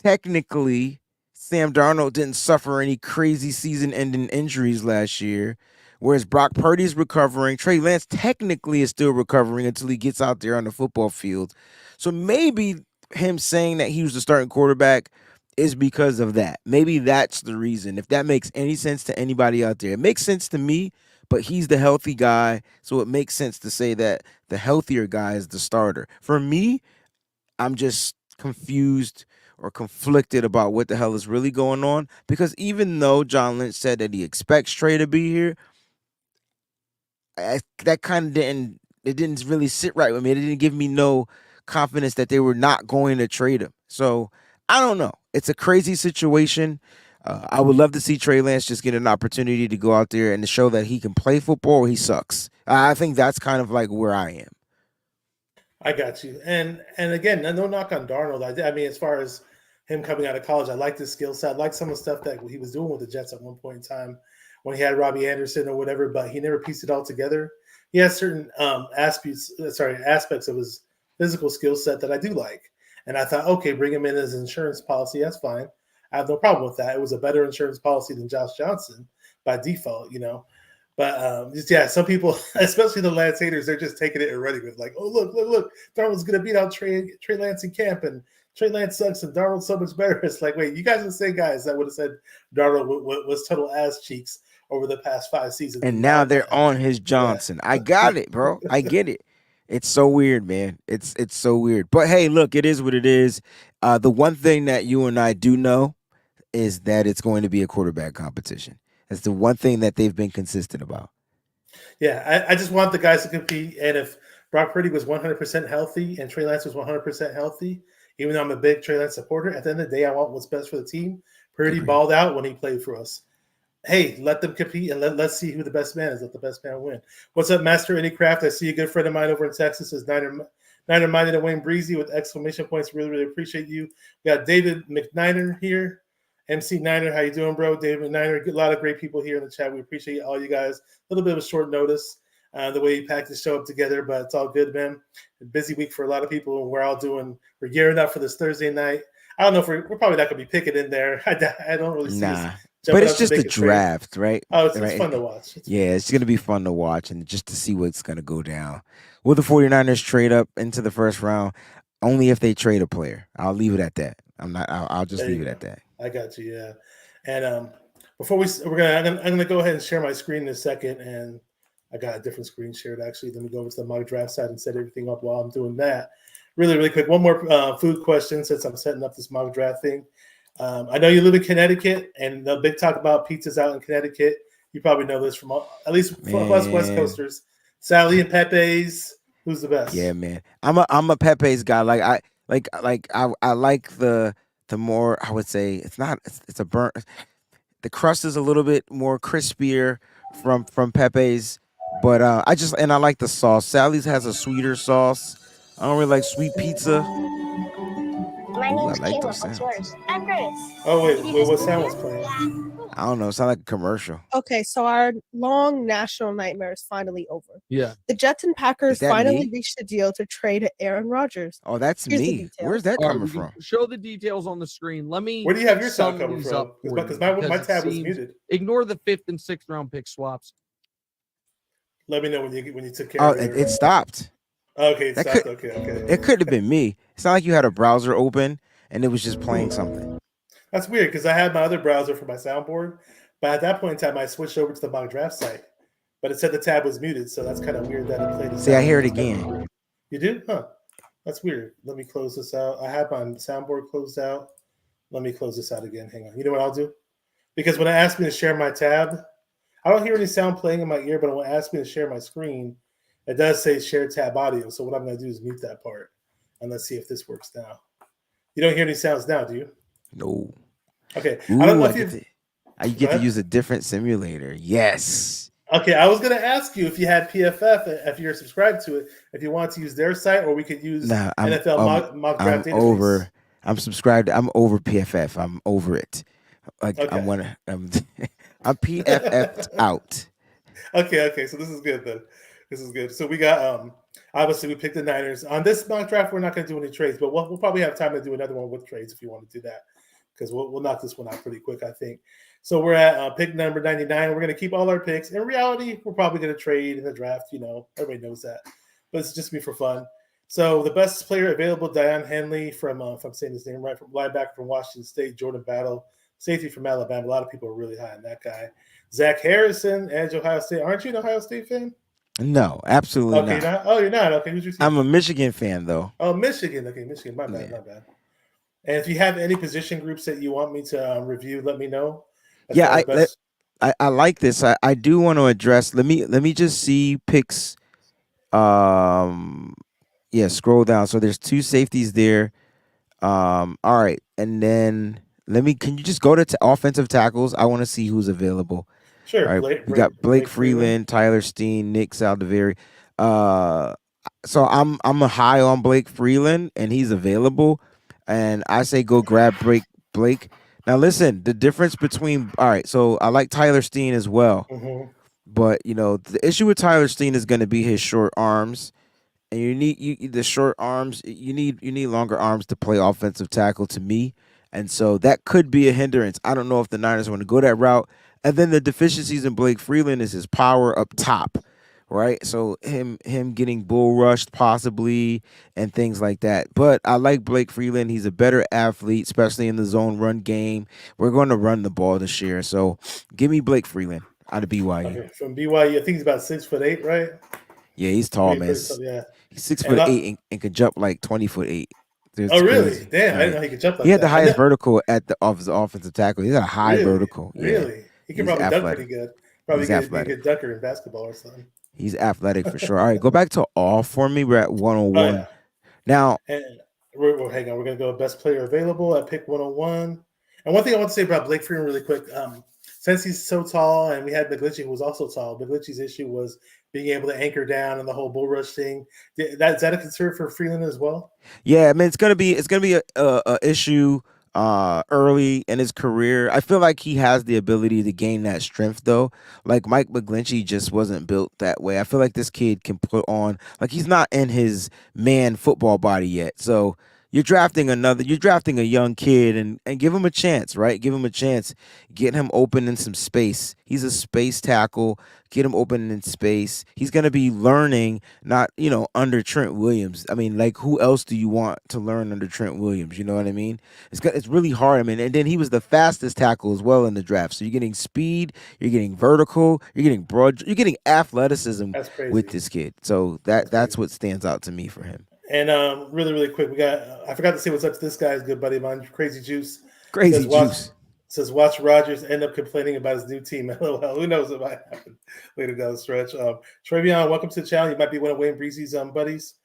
Speaker 4: technically, Sam Darnold didn't suffer any crazy season-ending injuries last year, whereas Brock Purdy's recovering. Trey Lance technically is still recovering until he gets out there on the football field. So maybe him saying that he was the starting quarterback is because of that. Maybe that's the reason. If that makes any sense to anybody out there, it makes sense to me, but he's the healthy guy, so it makes sense to say that the healthier guy is the starter. For me, I'm just confused or conflicted about what the hell is really going on because even though John Lynch said that he expects Trey to be here, that kind of didn't really sit right with me. It didn't give me no confidence that they were not going to trade him. So I don't know. It's a crazy situation. I would love to see Trey Lance just get an opportunity to go out there and to show that he can play football or he sucks. I think that's kind of like where I am.
Speaker 3: I got you. And again, no knock on Darnold. I mean, as far as him coming out of college, I like his skill set. I like some of the stuff that he was doing with the Jets at one point in time when he had Robbie Anderson or whatever, but he never pieced it all together. He has certain aspects of his physical skill set that I do like. And I thought, okay, bring him in as an insurance policy. That's fine. I have no problem with that. It was a better insurance policy than Josh Johnson by default, But some people, especially the Lance haters, they're just taking it and running with like, oh, look, Darnold's going to beat out Trey Lance in camp, and Trey Lance sucks, and Darnold's so much better. It's like, wait, you guys are the same guys that would have said Darnold was total ass cheeks over the past 5 seasons.
Speaker 4: And now they're on his Johnson. Yeah. I got it, bro. I get it. It's so weird, man. It's so weird. But hey, look, it is what it is. The one thing that you and I do know is that it's going to be a quarterback competition. That's the one thing that they've been consistent about.
Speaker 3: Yeah, I just want the guys to compete. And if Brock Purdy was 100% healthy and Trey Lance was 100% healthy, even though I'm a big Trey Lance supporter, at the end of the day, I want what's best for the team. Purdy balled out when he played for us. Hey, let them compete and let's see who the best man is. Let the best man win. What's up, Master Eddie Craft? I see a good friend of mine over in Texas is Niner Minded and Wayne Breezie with exclamation points. Really, really appreciate you. We got David McNiner here. MC Niner, how you doing, bro? David McNiner, a lot of great people here in the chat. We appreciate all you guys. A little bit of a short notice, the way you packed the show up together, but it's all good, man. A busy week for a lot of people, and we're gearing up for this Thursday night I don't know if we're probably not gonna be picking in there. I don't really see us
Speaker 4: Nah, but
Speaker 3: jumping
Speaker 4: it's
Speaker 3: up to
Speaker 4: just a
Speaker 3: make a trade.
Speaker 4: draft, right?
Speaker 3: Oh, it's
Speaker 4: Right.
Speaker 3: fun to watch. It's fun
Speaker 4: Yeah,
Speaker 3: to
Speaker 4: it's gonna
Speaker 3: watch.
Speaker 4: be fun to watch and just to see what's gonna go down. Will the 49ers trade up into the first round? Only if they trade a player. I'll leave it at that. I'll just
Speaker 3: There
Speaker 4: leave
Speaker 3: you
Speaker 4: it
Speaker 3: go.
Speaker 4: at that.
Speaker 3: I got you. Yeah. And before I'm gonna go ahead and share my screen in a second. And I got a different screen shared actually. Let me go over to the mock draft side and set everything up while I'm doing that. Really, really quick. One more food question since I'm setting up this mock draft thing. I know you live in Connecticut, and the big talk about pizzas out in Connecticut. You probably know this from at least for us West
Speaker 4: Man.
Speaker 3: Coasters. Sally and Pepe's. Who's the best?
Speaker 4: Yeah, man. I'm a Pepe's guy. I like the more I would say it's not it's a burnt the crust is a little bit more crispier from Pepe's, but I like the sauce. Sally's has a sweeter sauce. I don't really like sweet pizza.
Speaker 5: My
Speaker 4: Ooh, I
Speaker 5: name's
Speaker 4: like
Speaker 5: Kayla.
Speaker 4: those
Speaker 5: What's
Speaker 4: sounds.
Speaker 5: yours? I'm Chris.
Speaker 3: Oh
Speaker 5: Did you
Speaker 3: wait,
Speaker 5: just
Speaker 3: what
Speaker 5: move
Speaker 3: sound
Speaker 5: here?
Speaker 3: was playing?
Speaker 4: I don't know. It sounds like a commercial.
Speaker 6: Okay, so our long national nightmare is finally over.
Speaker 7: Yeah.
Speaker 6: The Jets and Packers
Speaker 4: Is that
Speaker 6: finally
Speaker 4: me?
Speaker 6: reached a deal to trade Aaron Rodgers.
Speaker 4: Oh, that's
Speaker 6: Here's the
Speaker 4: me. Where's
Speaker 6: details.
Speaker 4: that
Speaker 7: All right,
Speaker 4: coming
Speaker 7: we can
Speaker 4: from?
Speaker 7: show the details on the screen. Let me
Speaker 3: Where do you have your sound
Speaker 7: sum
Speaker 3: coming
Speaker 7: these
Speaker 3: from?
Speaker 7: up for you
Speaker 3: Because my
Speaker 7: it
Speaker 3: tab was
Speaker 7: seems-
Speaker 3: muted.
Speaker 7: Ignore the 5th and 6th round pick swaps.
Speaker 3: Let me know when you took care
Speaker 4: Oh,
Speaker 3: of it.
Speaker 4: it stopped.
Speaker 3: Okay, it
Speaker 4: That
Speaker 3: stopped.
Speaker 4: could
Speaker 3: Okay.
Speaker 4: it could have been me. It's not like you had a browser open and it was just playing something.
Speaker 3: That's weird because I had my other browser for my soundboard, but at that point in time, I switched over to the mock draft site, but it said the tab was muted, so that's kind of weird that it played.
Speaker 4: See, I hear it again.
Speaker 3: You do? Huh? That's weird. Let me close this out. I have my soundboard closed out. Let me close this out again. Hang on. You know what I'll do? Because when it asked me to share my tab, I don't hear any sound playing in my ear, but when it asked me to share my screen, it does say share tab audio. So what I'm going to do is mute that part, and let's see if this works now. You don't hear any sounds now, do you?
Speaker 4: No.
Speaker 3: Okay.
Speaker 4: Ooh,
Speaker 3: I don't know
Speaker 4: I
Speaker 3: if
Speaker 4: get
Speaker 3: you.
Speaker 4: to
Speaker 3: Go ahead.
Speaker 4: use a different simulator. Yes.
Speaker 3: Okay, I was going to ask you if you had PFF, if you're subscribed to it, if you want to use their site, or we could use
Speaker 4: Nah,
Speaker 3: NFL mock draft
Speaker 4: I'm
Speaker 3: database.
Speaker 4: over. I'm subscribed. I'm over PFF. I'm over it. Like
Speaker 3: Okay.
Speaker 4: I'm PFF'd out.
Speaker 3: Okay. So this is good then. This is good. So we got obviously we picked the Niners. On this mock draft, we're not going to do any trades, but we'll probably have time to do another one with trades if you want to do that, because we'll knock this one out pretty quick, I think. So we're at pick number 99. We're going to keep all our picks. In reality, we're probably going to trade in the draft. You know, everybody knows that, but it's just me for fun. So the best player available, Dion Henley from if I'm saying his name right, from linebacker from Washington State, Jordan Battle, safety from Alabama. A lot of people are really high on that guy. Zach Harrison, Edge, Ohio State. Aren't you an Ohio State fan?
Speaker 4: No, absolutely
Speaker 3: Okay,
Speaker 4: not.
Speaker 3: you're not. Oh, you're not. Okay, who's your team?
Speaker 4: I'm a Michigan fan though.
Speaker 3: Oh, Michigan. Okay, Michigan. My bad.
Speaker 4: Yeah.
Speaker 3: My bad. And if you have any position groups that you want me to review, let me know. As
Speaker 4: Yeah,
Speaker 3: far as best-
Speaker 4: I like this. I do want to address. Let me just see picks. Yeah, scroll down. So there's two safeties there. All right, and then can you just go to offensive tackles? I want to see who's available.
Speaker 3: Sure.
Speaker 4: All right, we got Blake Freeland, Tyler Steen, Nick Saldiveri. So I'm a high on Blake Freeland, and he's available. And I say go grab Blake. Now listen, the difference between so I like Tyler Steen as well, but the issue with Tyler Steen is going to be his short arms, and you need the short arms. You need longer arms to play offensive tackle to me, and so that could be a hindrance. I don't know if the Niners want to go that route. And then the deficiencies in Blake Freeland is his power up top, right? So him getting bull rushed possibly and things like that. But I like Blake Freeland. He's a better athlete, especially in the zone run game. We're going to run the ball this year. So give me Blake Freeland out of BYU.
Speaker 3: Okay, from BYU, I think he's about 6'8", right?
Speaker 4: Yeah, he's tall, man.
Speaker 3: Yeah.
Speaker 4: He's 6'8" and can jump like 20'8".
Speaker 3: Oh, really?
Speaker 4: Crazy.
Speaker 3: Damn,
Speaker 4: Yeah.
Speaker 3: I didn't know he could jump like that.
Speaker 4: He had the highest vertical at the offensive tackle. He's got a high vertical. Yeah.
Speaker 3: Really? He can
Speaker 4: He's
Speaker 3: probably
Speaker 4: athletic.
Speaker 3: dunk pretty good. Probably
Speaker 4: He's
Speaker 3: be a
Speaker 4: athletic.
Speaker 3: good dunker in basketball or something.
Speaker 4: He's athletic for sure. All right, go back to all for me. We're at 101.
Speaker 3: Oh, yeah.
Speaker 4: Now,
Speaker 3: And hang on. We're going to go best player available at pick 101. And one thing I want to say about Blake Freeman really quick, since he's so tall, and we had McGlinchey, who was also tall, McGlinchey's issue was being able to anchor down and the whole bull rush thing. Is that a concern for Freeland as well?
Speaker 4: yeah, I mean it's gonna be a issue early in his career. I feel like he has the ability to gain that strength though. Like Mike McGlinchey just wasn't built that way. I feel like this kid can put on, like, he's not in his man football body yet. So you're drafting a young kid and give him a chance, right? Give him a chance. Get him open in some space. He's a space tackle. Get him open in space. He's gonna be learning, not, under Trent Williams. I mean, like, who else do you want to learn under Trent Williams? You know what I mean? It's really hard. I mean, and then he was the fastest tackle as well in the draft. So you're getting speed, you're getting vertical, you're getting broad, you're getting athleticism
Speaker 3: That's
Speaker 4: with
Speaker 3: crazy.
Speaker 4: this kid. So
Speaker 3: That's
Speaker 4: that's
Speaker 3: crazy.
Speaker 4: what stands out to me for him.
Speaker 3: And really, really quick, we got. I forgot to say what's up to this guy's good buddy of mine, Crazy Juice.
Speaker 4: Crazy
Speaker 3: Says watch
Speaker 4: juice.
Speaker 3: watch Rogers end up complaining about his new team. LOL. Who knows what might happen later down the stretch. Travion, welcome to the channel. You might be one of Wayne Breezy's buddies.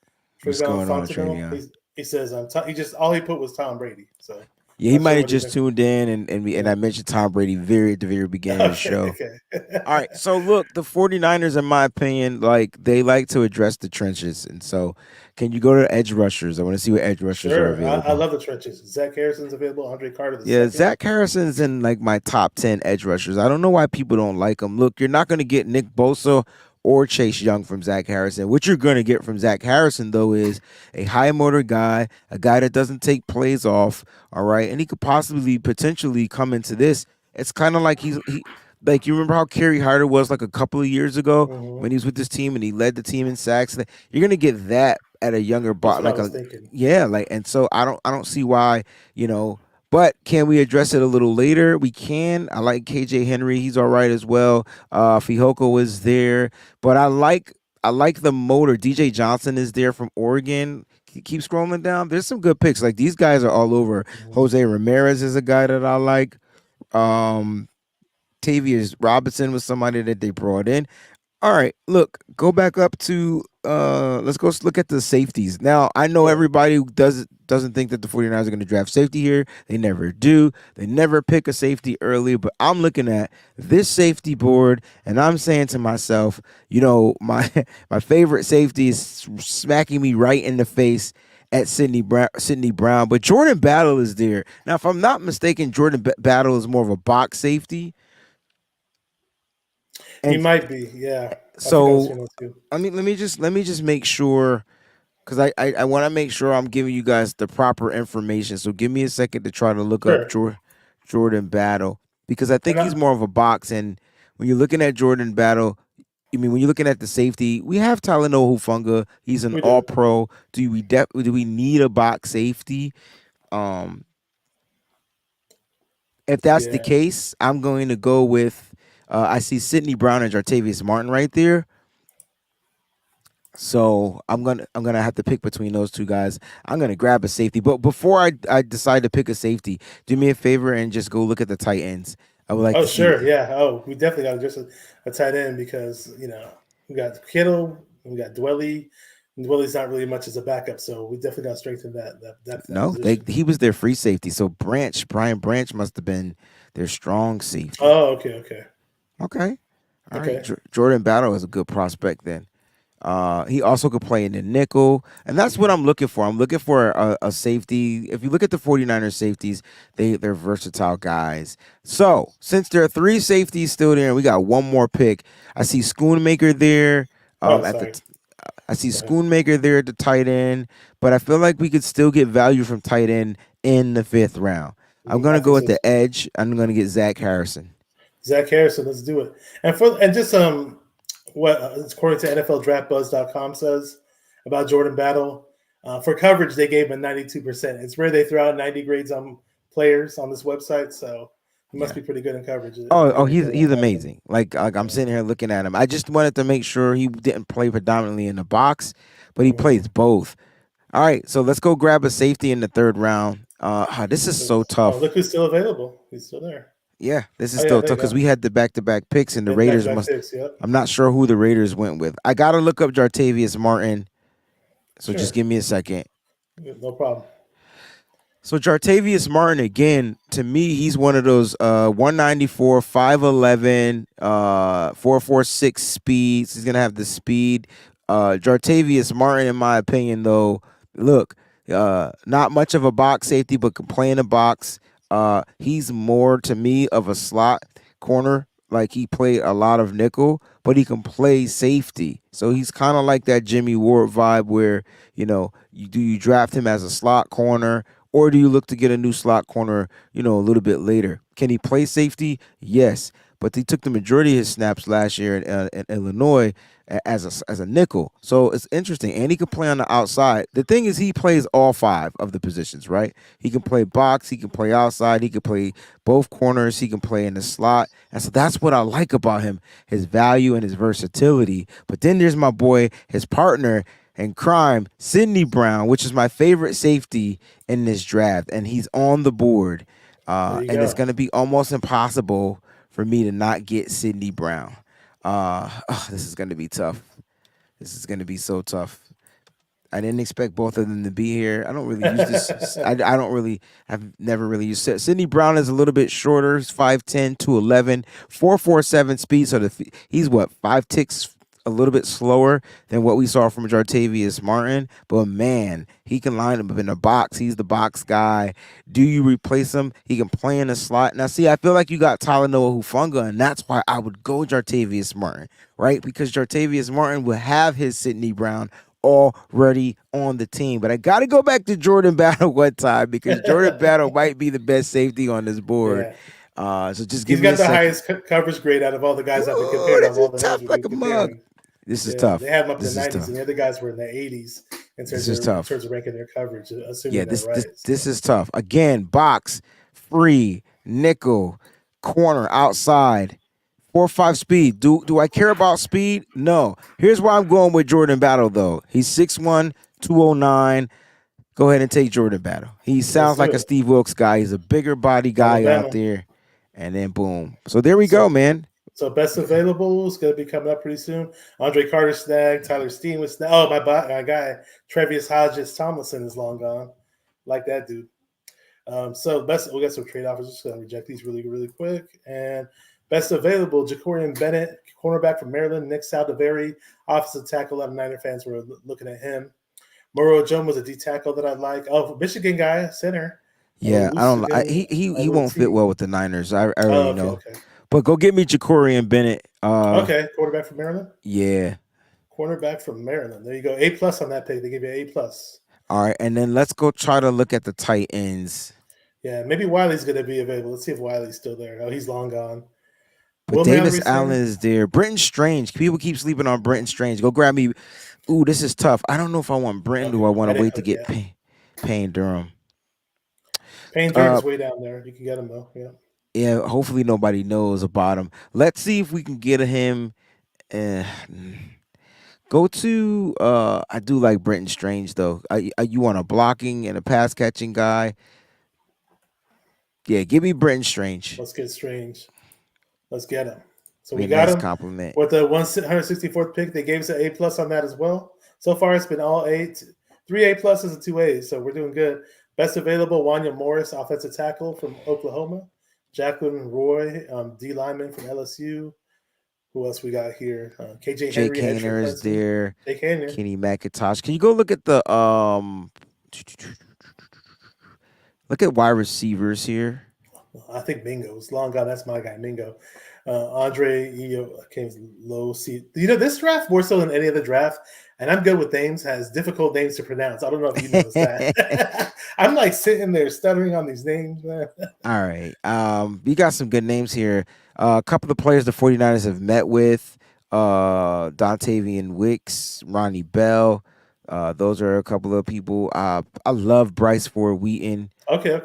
Speaker 4: What's
Speaker 3: Travion
Speaker 4: going on,
Speaker 3: Fontenot.
Speaker 4: Travion?
Speaker 3: He says he just all he put was Tom Brady. So
Speaker 4: Yeah, he
Speaker 3: not
Speaker 4: might
Speaker 3: sure
Speaker 4: have
Speaker 3: what he
Speaker 4: just
Speaker 3: thinks.
Speaker 4: tuned in and I mentioned Tom Brady at the very beginning of the
Speaker 3: Okay,
Speaker 4: show.
Speaker 3: okay.
Speaker 4: All right. So look, the 49ers, in my opinion, like, they like to address the trenches. And so can you go to edge rushers? I want to see what edge rushers are
Speaker 3: Sure. I
Speaker 4: available.
Speaker 3: love the trenches. Zach Harrison's available. Andre Carter the
Speaker 4: Yeah,
Speaker 3: second.
Speaker 4: Zach Harrison's in like my top 10 edge rushers. I don't know why people don't like him. Look, you're not going to get Nick Bosa or Chase Young from Zach Harrison. What you're going to get from Zach Harrison, though, is a high motor guy, a guy that doesn't take plays off, all right? And he could possibly, potentially come into this. It's kind of like like, you remember how Kerry Hyder was like a couple of years ago
Speaker 3: Mm-hmm.
Speaker 4: when he was with this team and he led the team in sacks? You're going to get that at a younger
Speaker 3: That's
Speaker 4: bot,
Speaker 3: what I
Speaker 4: like
Speaker 3: was
Speaker 4: a,
Speaker 3: thinking.
Speaker 4: yeah, like, and so I don't see why, but can we address it a little later? We can. I like KJ Henry. He's all right as well. Fihoko is there, but I like the motor. DJ Johnson is there from Oregon. Keep scrolling down. There's some good picks. Like, these guys are all over.
Speaker 3: Mm-hmm.
Speaker 4: Jose Ramirez is a guy that I like. Um, Tavius Robinson was somebody that they brought in. All right, look, go back up to let's go look at the safeties. Now, I know
Speaker 3: Sure.
Speaker 4: everybody who doesn't think that the 49ers are going to draft safety here. They never do. They never pick a safety early, but I'm looking at this safety board and I'm saying to myself, my my favorite safety is smacking me right in the face at Sidney Brown, but Jordan Battle is there. Now, if I'm not mistaken, Jordan Battle is more of a box safety.
Speaker 3: He
Speaker 4: And
Speaker 3: might be. Yeah. I think I was
Speaker 4: so,
Speaker 3: seeing that too.
Speaker 4: I mean, let me just make sure, because I want to make sure I'm giving you guys the proper information. So give me a second to try to look up
Speaker 3: Sure.
Speaker 4: Jordan Battle, because I
Speaker 3: And
Speaker 4: think he's more of a box. And when you're looking at Jordan Battle, I mean, when you're looking at the safety, we have Talanoa Hufanga. He's an
Speaker 3: we
Speaker 4: All
Speaker 3: do.
Speaker 4: Pro. Do we need a box safety? Um, if that's the
Speaker 3: Yeah.
Speaker 4: case, I'm going to go with. I see Sidney Brown and Jartavius Martin right there. So I'm gonna have to pick between those two guys. I'm gonna grab a safety, but before I decide to pick a safety, do me a favor and just go look at the tight ends. I would like
Speaker 3: Oh,
Speaker 4: to see.
Speaker 3: sure. Yeah. Oh, we definitely got just a tight end because, we got Kittle, we got Dwelly. And Dwelly's not really much as a backup, so we definitely got to strengthen that depth, that
Speaker 4: No,
Speaker 3: position.
Speaker 4: he was their free safety. So Brian Branch must have been their strong safety.
Speaker 3: Oh, okay. Okay.
Speaker 4: Okay, all right.
Speaker 3: Okay.
Speaker 4: Jordan Battle is a good prospect then. He also could play in the nickel, and that's what I'm looking for. I'm looking for a safety. If you look at the 49ers safeties, they're versatile guys. So since there are three safeties still there, and we got one more pick, I see Schoonmaker there.
Speaker 3: Oh,
Speaker 4: At the
Speaker 3: sorry.
Speaker 4: I see
Speaker 3: Go ahead.
Speaker 4: Schoonmaker there at the tight end, but I feel like we could still get value from tight end in the fifth round. I'm
Speaker 3: I
Speaker 4: gonna go
Speaker 3: think
Speaker 4: at
Speaker 3: so
Speaker 4: the
Speaker 3: too.
Speaker 4: edge. I'm gonna get Zach Harrison.
Speaker 3: Zach Harrison, let's do it. And just what according to NFLDraftBuzz.com says about Jordan Battle, for coverage they gave him 92%. It's rare they throw out 90 grades on players on this website, so he must
Speaker 4: Yeah.
Speaker 3: be pretty good in coverage.
Speaker 4: Oh,
Speaker 3: According to
Speaker 4: he's
Speaker 3: that.
Speaker 4: amazing. Like, I'm
Speaker 3: Yeah.
Speaker 4: sitting here looking at him. I just wanted to make sure he didn't play predominantly in the box, but he
Speaker 3: Mhm.
Speaker 4: plays both. All right, so let's go grab a safety in the third round. This is so
Speaker 3: Oh,
Speaker 4: tough.
Speaker 3: look who's still available. He's still there.
Speaker 4: Yeah, this is
Speaker 3: Oh yeah,
Speaker 4: still
Speaker 3: there you
Speaker 4: tough because
Speaker 3: go.
Speaker 4: we had the back-to-back picks, and the
Speaker 3: Back to
Speaker 4: Raiders
Speaker 3: back
Speaker 4: must.
Speaker 3: picks. Yep.
Speaker 4: I'm not sure who the Raiders went with. I gotta look up Jartavius Martin, so just
Speaker 3: Sure.
Speaker 4: give me a second.
Speaker 3: No problem.
Speaker 4: So Jartavius Martin, again, to me, he's one of those 194, 5'11, 4.46 speeds. He's gonna have the speed. Jartavius Martin, in my opinion, though, look, not much of a box safety, but can play in a box. He's more to me of a slot corner like he played a lot of nickel, but he can play safety. So he's kind of like that Jimmy Ward vibe where, you draft him as a slot corner or do you look to get a new slot corner, a little bit later? Can he play safety? Yes. But he took the majority of his snaps last year in Illinois as a nickel. So it's interesting. And he can play on the outside. The thing is he plays all five of the positions, right? He can play box, he can play outside, he can play both corners, he can play in the slot. And so that's what I like about him, his value and his versatility. But then there's my boy, his partner in crime, Sidney Brown, which is my favorite safety in this draft. And he's on the board.
Speaker 3: There you
Speaker 4: And it's
Speaker 3: go.
Speaker 4: going to be almost impossible for me to not get Sidney Brown. This is going to be tough. This is going to be so tough. I didn't expect both of them to be here. I don't really use this. I don't really. I've never really used it. Sidney Brown is a little bit shorter. He's 5'10", 211, 4.47 speed. So he's what, 5 ticks a little bit slower than what we saw from Jartavius Martin. But man, he can line him up in the box. He's the box guy. Do you replace him? He can play in the slot. Now, see, I feel like you got Talanoa Hufanga, and that's why I would go Jartavius Martin, right? Because Jartavius Martin will have his Sidney Brown already on the team. But I got to go back to Jordan Battle one time because Jordan Battle might be the best safety on this board.
Speaker 3: Yeah.
Speaker 4: So just
Speaker 3: He's
Speaker 4: give me
Speaker 3: got
Speaker 4: a
Speaker 3: the
Speaker 4: second.
Speaker 3: highest coverage grade out of all the guys I've been
Speaker 4: Ooh,
Speaker 3: compared
Speaker 4: this
Speaker 3: on all
Speaker 4: is
Speaker 3: the names
Speaker 4: tough
Speaker 3: we've
Speaker 4: like
Speaker 3: been
Speaker 4: a mug.
Speaker 3: comparing.
Speaker 4: This is
Speaker 3: Yeah,
Speaker 4: tough.
Speaker 3: they have him up in
Speaker 4: This
Speaker 3: the
Speaker 4: is
Speaker 3: 90s,
Speaker 4: tough.
Speaker 3: and the other guys were in the 80s
Speaker 4: This is tough.
Speaker 3: in terms of ranking their coverage,
Speaker 4: Yeah,
Speaker 3: assuming they're
Speaker 4: this
Speaker 3: right.
Speaker 4: this this is tough. Again, box, free, nickel, corner, outside, 4.5 speed. Do I care about speed? No. Here's why I'm going with Jordan Battle though. He's 6'1", 209. Go ahead and take Jordan Battle. He
Speaker 3: Let's
Speaker 4: sounds
Speaker 3: do
Speaker 4: like a
Speaker 3: it.
Speaker 4: Steve Wilkes guy. He's a bigger body guy out
Speaker 3: Alabama.
Speaker 4: there. And then boom. So there we go,
Speaker 3: So,
Speaker 4: man.
Speaker 3: so best available is going to be coming up pretty soon. Andre Carter snagged. Tyler Steen was snagged. Oh, my guy, Trevius Hodges Tomlinson is long gone. Like that dude. So best, we got some trade offers. Just going to reject these really, really quick. And best available, Jacorian Bennett, cornerback from Maryland. Nick Saldiveri, offensive tackle. A lot of Niner fans were looking at him. Moro Jones was a D tackle that I like. Oh, Michigan guy, center.
Speaker 4: Yeah, I don't.
Speaker 3: Usugan
Speaker 4: He won't fit
Speaker 3: Oluti.
Speaker 4: well with the Niners. I
Speaker 3: Oh,
Speaker 4: already
Speaker 3: okay,
Speaker 4: know.
Speaker 3: okay.
Speaker 4: But go get me Jacorian Bennett.
Speaker 3: Okay, quarterback from Maryland.
Speaker 4: Yeah.
Speaker 3: Cornerback from Maryland. There you go. A plus on that pick. They give you A plus.
Speaker 4: All right, and then let's go try to look at the tight ends.
Speaker 3: Yeah, maybe Wiley's going to be available. Let's see if Wiley's still there. Oh, he's long gone.
Speaker 4: But
Speaker 3: Will
Speaker 4: Davis
Speaker 3: Mallory
Speaker 4: Allen
Speaker 3: center?
Speaker 4: is there. Brenton Strange. People keep sleeping on Brenton Strange. Go grab me. Ooh, this is tough. I don't know if I want Brenton or I
Speaker 3: Okay,
Speaker 4: want
Speaker 3: I
Speaker 4: to wait
Speaker 3: didn't.
Speaker 4: to get
Speaker 3: Yeah,
Speaker 4: Payne Durham.
Speaker 3: Payne
Speaker 4: Uh,
Speaker 3: Durham's way down there. You can get him though. Yeah.
Speaker 4: yeah. Hopefully nobody knows about him. Let's see if we can get him. Uh, go to. I do like Brenton Strange though. You want a blocking and a pass catching guy? Yeah, give me Brenton Strange.
Speaker 3: Let's get Strange. Let's get him. So
Speaker 4: Be
Speaker 3: we
Speaker 4: a
Speaker 3: got
Speaker 4: nice
Speaker 3: him
Speaker 4: compliment.
Speaker 3: with the 164th pick. They gave us an A plus on that as well. So far, it's been all eight, 3 A pluses and 2 A's. So we're doing good. Best available: Wanya Morris, offensive tackle from Oklahoma. Jacqueline Roy, D lineman from LSU. Who else we got here? KJ
Speaker 4: Jake
Speaker 3: Henry, edge from
Speaker 4: Hayner is
Speaker 3: Clemson.
Speaker 4: there.
Speaker 3: Jake Henry.
Speaker 4: Kenny McIntosh. Can you go look at the look at wide receivers here?
Speaker 3: I think Mingo's long gone. That's my guy, Mingo. Andre came low seat. This draft more so than any other draft, and I'm good with names, has difficult names to pronounce. I don't know if you noticed that. I'm like sitting there stuttering on these names, man.
Speaker 4: All right. You got some good names here. A couple of players the 49ers have met with. Dontavian Wicks, Ronnie Bell. Those are a couple of people. I love Bryce Ford Wheaton.
Speaker 3: Okay.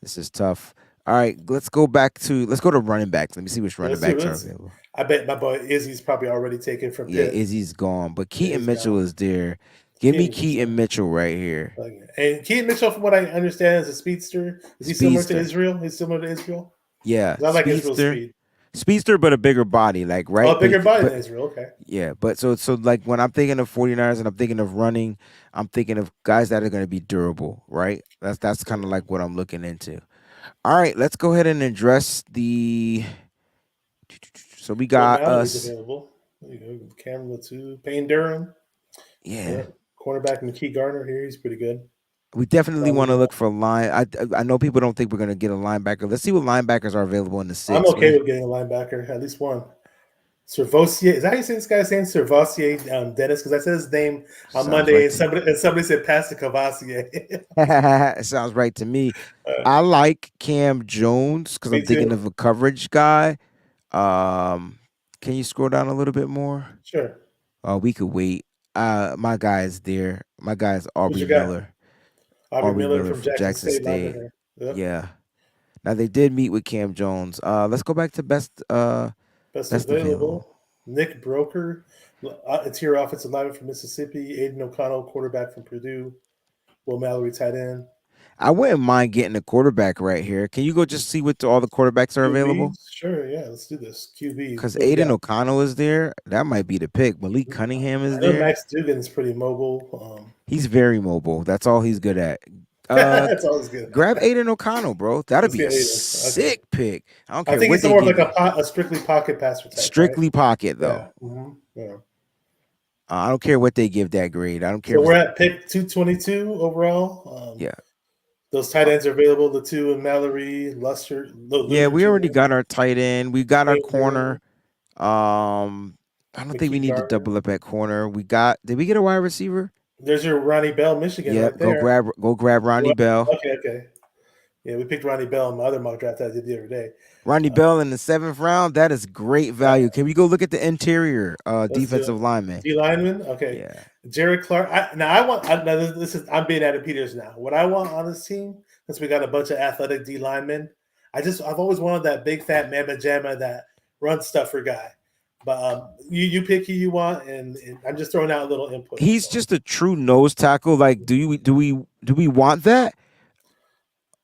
Speaker 4: This is tough. All right, let's go to running backs. Let me see which running backs are available.
Speaker 3: I bet my boy Izzy's probably already taken from
Speaker 4: Yeah,
Speaker 3: Pitt.
Speaker 4: Izzy's gone, but
Speaker 3: Yeah,
Speaker 4: Keaton
Speaker 3: he's
Speaker 4: Mitchell
Speaker 3: gone.
Speaker 4: is there. Give me Keaton Mitchell right here.
Speaker 3: Okay. And Keaton Mitchell, from what I understand, is a speedster. Is he similar to
Speaker 4: Speedster.
Speaker 3: Israel? He's similar to Israel?
Speaker 4: Yeah,
Speaker 3: 'Cause I like Israel's speed.
Speaker 4: Speedster, but a bigger body, like right.
Speaker 3: Oh, bigger body
Speaker 4: but
Speaker 3: than Israel. Okay.
Speaker 4: yeah, but so like when I'm thinking of 49ers and I'm thinking of running, I'm thinking of guys that are going to be durable, right? That's kind of like what I'm looking into. All right, let's go ahead and address the. So we got
Speaker 3: Mallory's
Speaker 4: us.
Speaker 3: available. There you go. Cameron Latu, Payne Durham.
Speaker 4: Yeah.
Speaker 3: Yeah. Cornerback McKee Garner here. He's pretty good.
Speaker 4: We definitely want to
Speaker 3: So,
Speaker 4: look for line. I know people don't think we're gonna get a linebacker. Let's see what linebackers are available in the
Speaker 3: I'm
Speaker 4: six.
Speaker 3: okay with getting a linebacker, at least one. Servosier, is that how you say this guy's name? Servosier Dennis? Because I said his name on
Speaker 4: Sounds
Speaker 3: Monday,
Speaker 4: right
Speaker 3: and
Speaker 4: to
Speaker 3: somebody said Pastor Cavassier.
Speaker 4: it sounds right to me. I like Cam Jones because
Speaker 3: Me
Speaker 4: I'm thinking
Speaker 3: too.
Speaker 4: of a coverage guy. Um, can you scroll down a little bit more?
Speaker 3: Sure.
Speaker 4: We could wait. My guy is there. My guy is
Speaker 3: Who's
Speaker 4: Aubrey
Speaker 3: your guy?
Speaker 4: Miller.
Speaker 3: Aubrey
Speaker 4: Aubrey
Speaker 3: Miller
Speaker 4: Miller
Speaker 3: from
Speaker 4: from
Speaker 3: Jackson
Speaker 4: Jackson
Speaker 3: State
Speaker 4: State.
Speaker 3: linebacker. Yep.
Speaker 4: Yeah. Now they did meet with Cam Jones. Let's go back to
Speaker 3: Best
Speaker 4: best available.
Speaker 3: available. Nick Broker, interior offensive lineman from Mississippi. Aiden O'Connell, quarterback from Purdue. Will Mallory, tight end.
Speaker 4: I wouldn't mind getting a quarterback right here. Can you go just see what all the quarterbacks are available?
Speaker 3: QBs? Sure, yeah, let's do this. QBs.
Speaker 4: Because
Speaker 3: What do we
Speaker 4: Aiden
Speaker 3: got?
Speaker 4: O'Connell is there. That might be the pick. Malik Cunningham is
Speaker 3: I know
Speaker 4: there.
Speaker 3: Max Dugan's pretty mobile.
Speaker 4: He's very mobile. That's all he's good at.
Speaker 3: That's always good.
Speaker 4: Grab Aiden O'Connell, bro. That'd
Speaker 3: Let's
Speaker 4: be a
Speaker 3: get Aiden. Okay.
Speaker 4: sick pick. I don't
Speaker 3: I
Speaker 4: care
Speaker 3: think
Speaker 4: what
Speaker 3: he's
Speaker 4: they
Speaker 3: more of
Speaker 4: give
Speaker 3: like
Speaker 4: you.
Speaker 3: a strictly pocket passer type, right?
Speaker 4: Strictly pocket
Speaker 3: Yeah.
Speaker 4: though.
Speaker 3: Yeah.
Speaker 4: I don't care what they give that grade. I don't care
Speaker 3: So
Speaker 4: if
Speaker 3: we're
Speaker 4: it's
Speaker 3: at pick 222 overall.
Speaker 4: yeah.
Speaker 3: Those tight ends are available. The two and Mallory, Luster,
Speaker 4: Yeah, we already
Speaker 3: Literature,
Speaker 4: got our tight end. We got our
Speaker 3: Baker,
Speaker 4: corner. I don't think we
Speaker 3: Mickey
Speaker 4: need to
Speaker 3: Gardner.
Speaker 4: double up at corner. Did we get a wide receiver?
Speaker 3: There's your Ronnie Bell, Michigan,
Speaker 4: Yep,
Speaker 3: right there.
Speaker 4: go grab Ronnie
Speaker 3: Well,
Speaker 4: Bell.
Speaker 3: okay. Yeah, we picked Ronnie Bell in my other mock draft I did the other day.
Speaker 4: Ronnie Bell in the 7th round. That is great value. Can we go look at the interior
Speaker 3: Let's do
Speaker 4: defensive lineman?
Speaker 3: D lineman. Okay,
Speaker 4: Yeah.
Speaker 3: Jared Clark. This is I'm being Adam Peters now. What I want on this team, since we got a bunch of athletic D linemen, I've always wanted that big fat mamma jamma that run stuffer guy. But you pick who you want, and I'm just throwing out a little input.
Speaker 4: He's just a true nose tackle. Like, do we want that?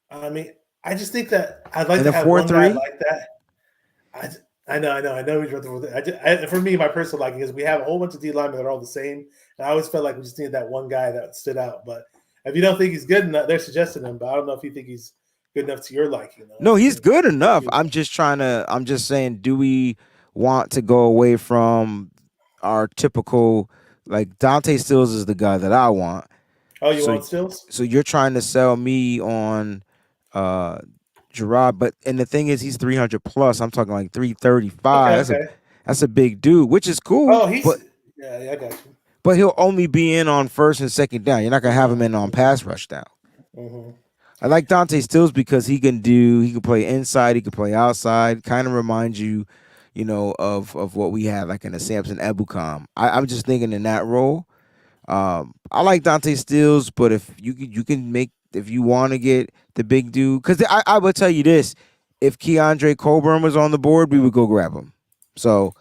Speaker 3: I mean, I just think that I'd like
Speaker 4: In
Speaker 3: to
Speaker 4: a
Speaker 3: have one guy
Speaker 4: 4-3?
Speaker 3: like that. I know. He's running for me, my personal liking is we have a whole bunch of D linemen that are all the same, and I always felt like we just needed that one guy that stood out. But if you don't think he's good enough, they're suggesting him. But I don't know if you think he's good enough to your liking.
Speaker 4: No, he's good enough. I'm just saying, do we want to go away from our typical, like Dante Stills is the guy that I want.
Speaker 3: Oh, you want Stills?
Speaker 4: So you're trying to sell me on Gerard, and the thing is he's 300 plus. I'm talking like 335.
Speaker 3: Okay.
Speaker 4: That's a big dude, which is cool.
Speaker 3: Oh, yeah, I got you.
Speaker 4: But he'll only be in on first and second down. You're not gonna have him in on pass rush down.
Speaker 3: Mm-hmm.
Speaker 4: I like Dante Stills because he can play inside, he can play outside. Kind of reminds you, of what we had like in the Samson Ebukam. I'm just thinking in that role. I like Dante Stills, but if you want to get the big dude, because I will tell you this: if Keandre Coburn was on the board, we would go grab him. So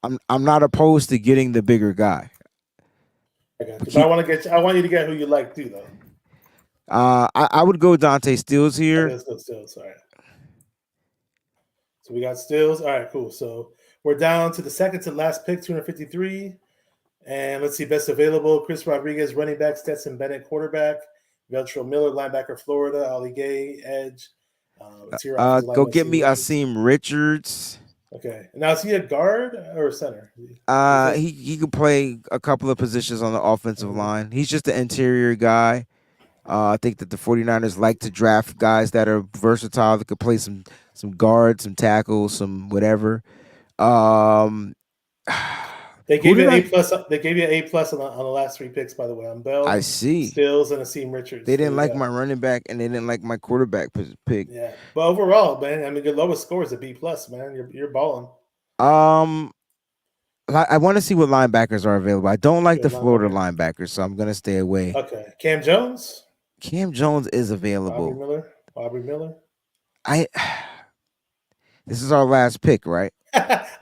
Speaker 4: I'm not opposed to getting the bigger guy.
Speaker 3: I got you. But I want you to get who you like too, though.
Speaker 4: I would go Dante Stills here.
Speaker 3: Let's go Stills. All right. So we got Stills. All right, cool. So we're down to the second to last pick, 253. And let's see, best available: Chris Rodriguez, running back; Stetson Bennett, quarterback; Veltro Miller, linebacker, Florida; Ali Gay, edge.
Speaker 4: Go get me Asim Richards.
Speaker 3: Okay. Now is he a guard or a center?
Speaker 4: He could play a couple of positions on the offensive line. He's just an interior guy. I think that the 49ers like to draft guys that are versatile, that could play some guards, some tackles, some whatever.
Speaker 3: They gave you an A+. They gave you an A+ on the last 3 picks, by the way. On Bell,
Speaker 4: I see.
Speaker 3: Stills, and Asim Richards.
Speaker 4: They didn't like my running back, and they didn't like my quarterback pick.
Speaker 3: Yeah, but overall, man, I mean, your lowest score is a B+, man. You're balling.
Speaker 4: I want to see what linebackers are available. I don't like the Florida linebackers, so I'm gonna stay away.
Speaker 3: Okay, Cam Jones.
Speaker 4: Cam Jones is available.
Speaker 3: Aubrey Miller.
Speaker 4: This is our last pick, right?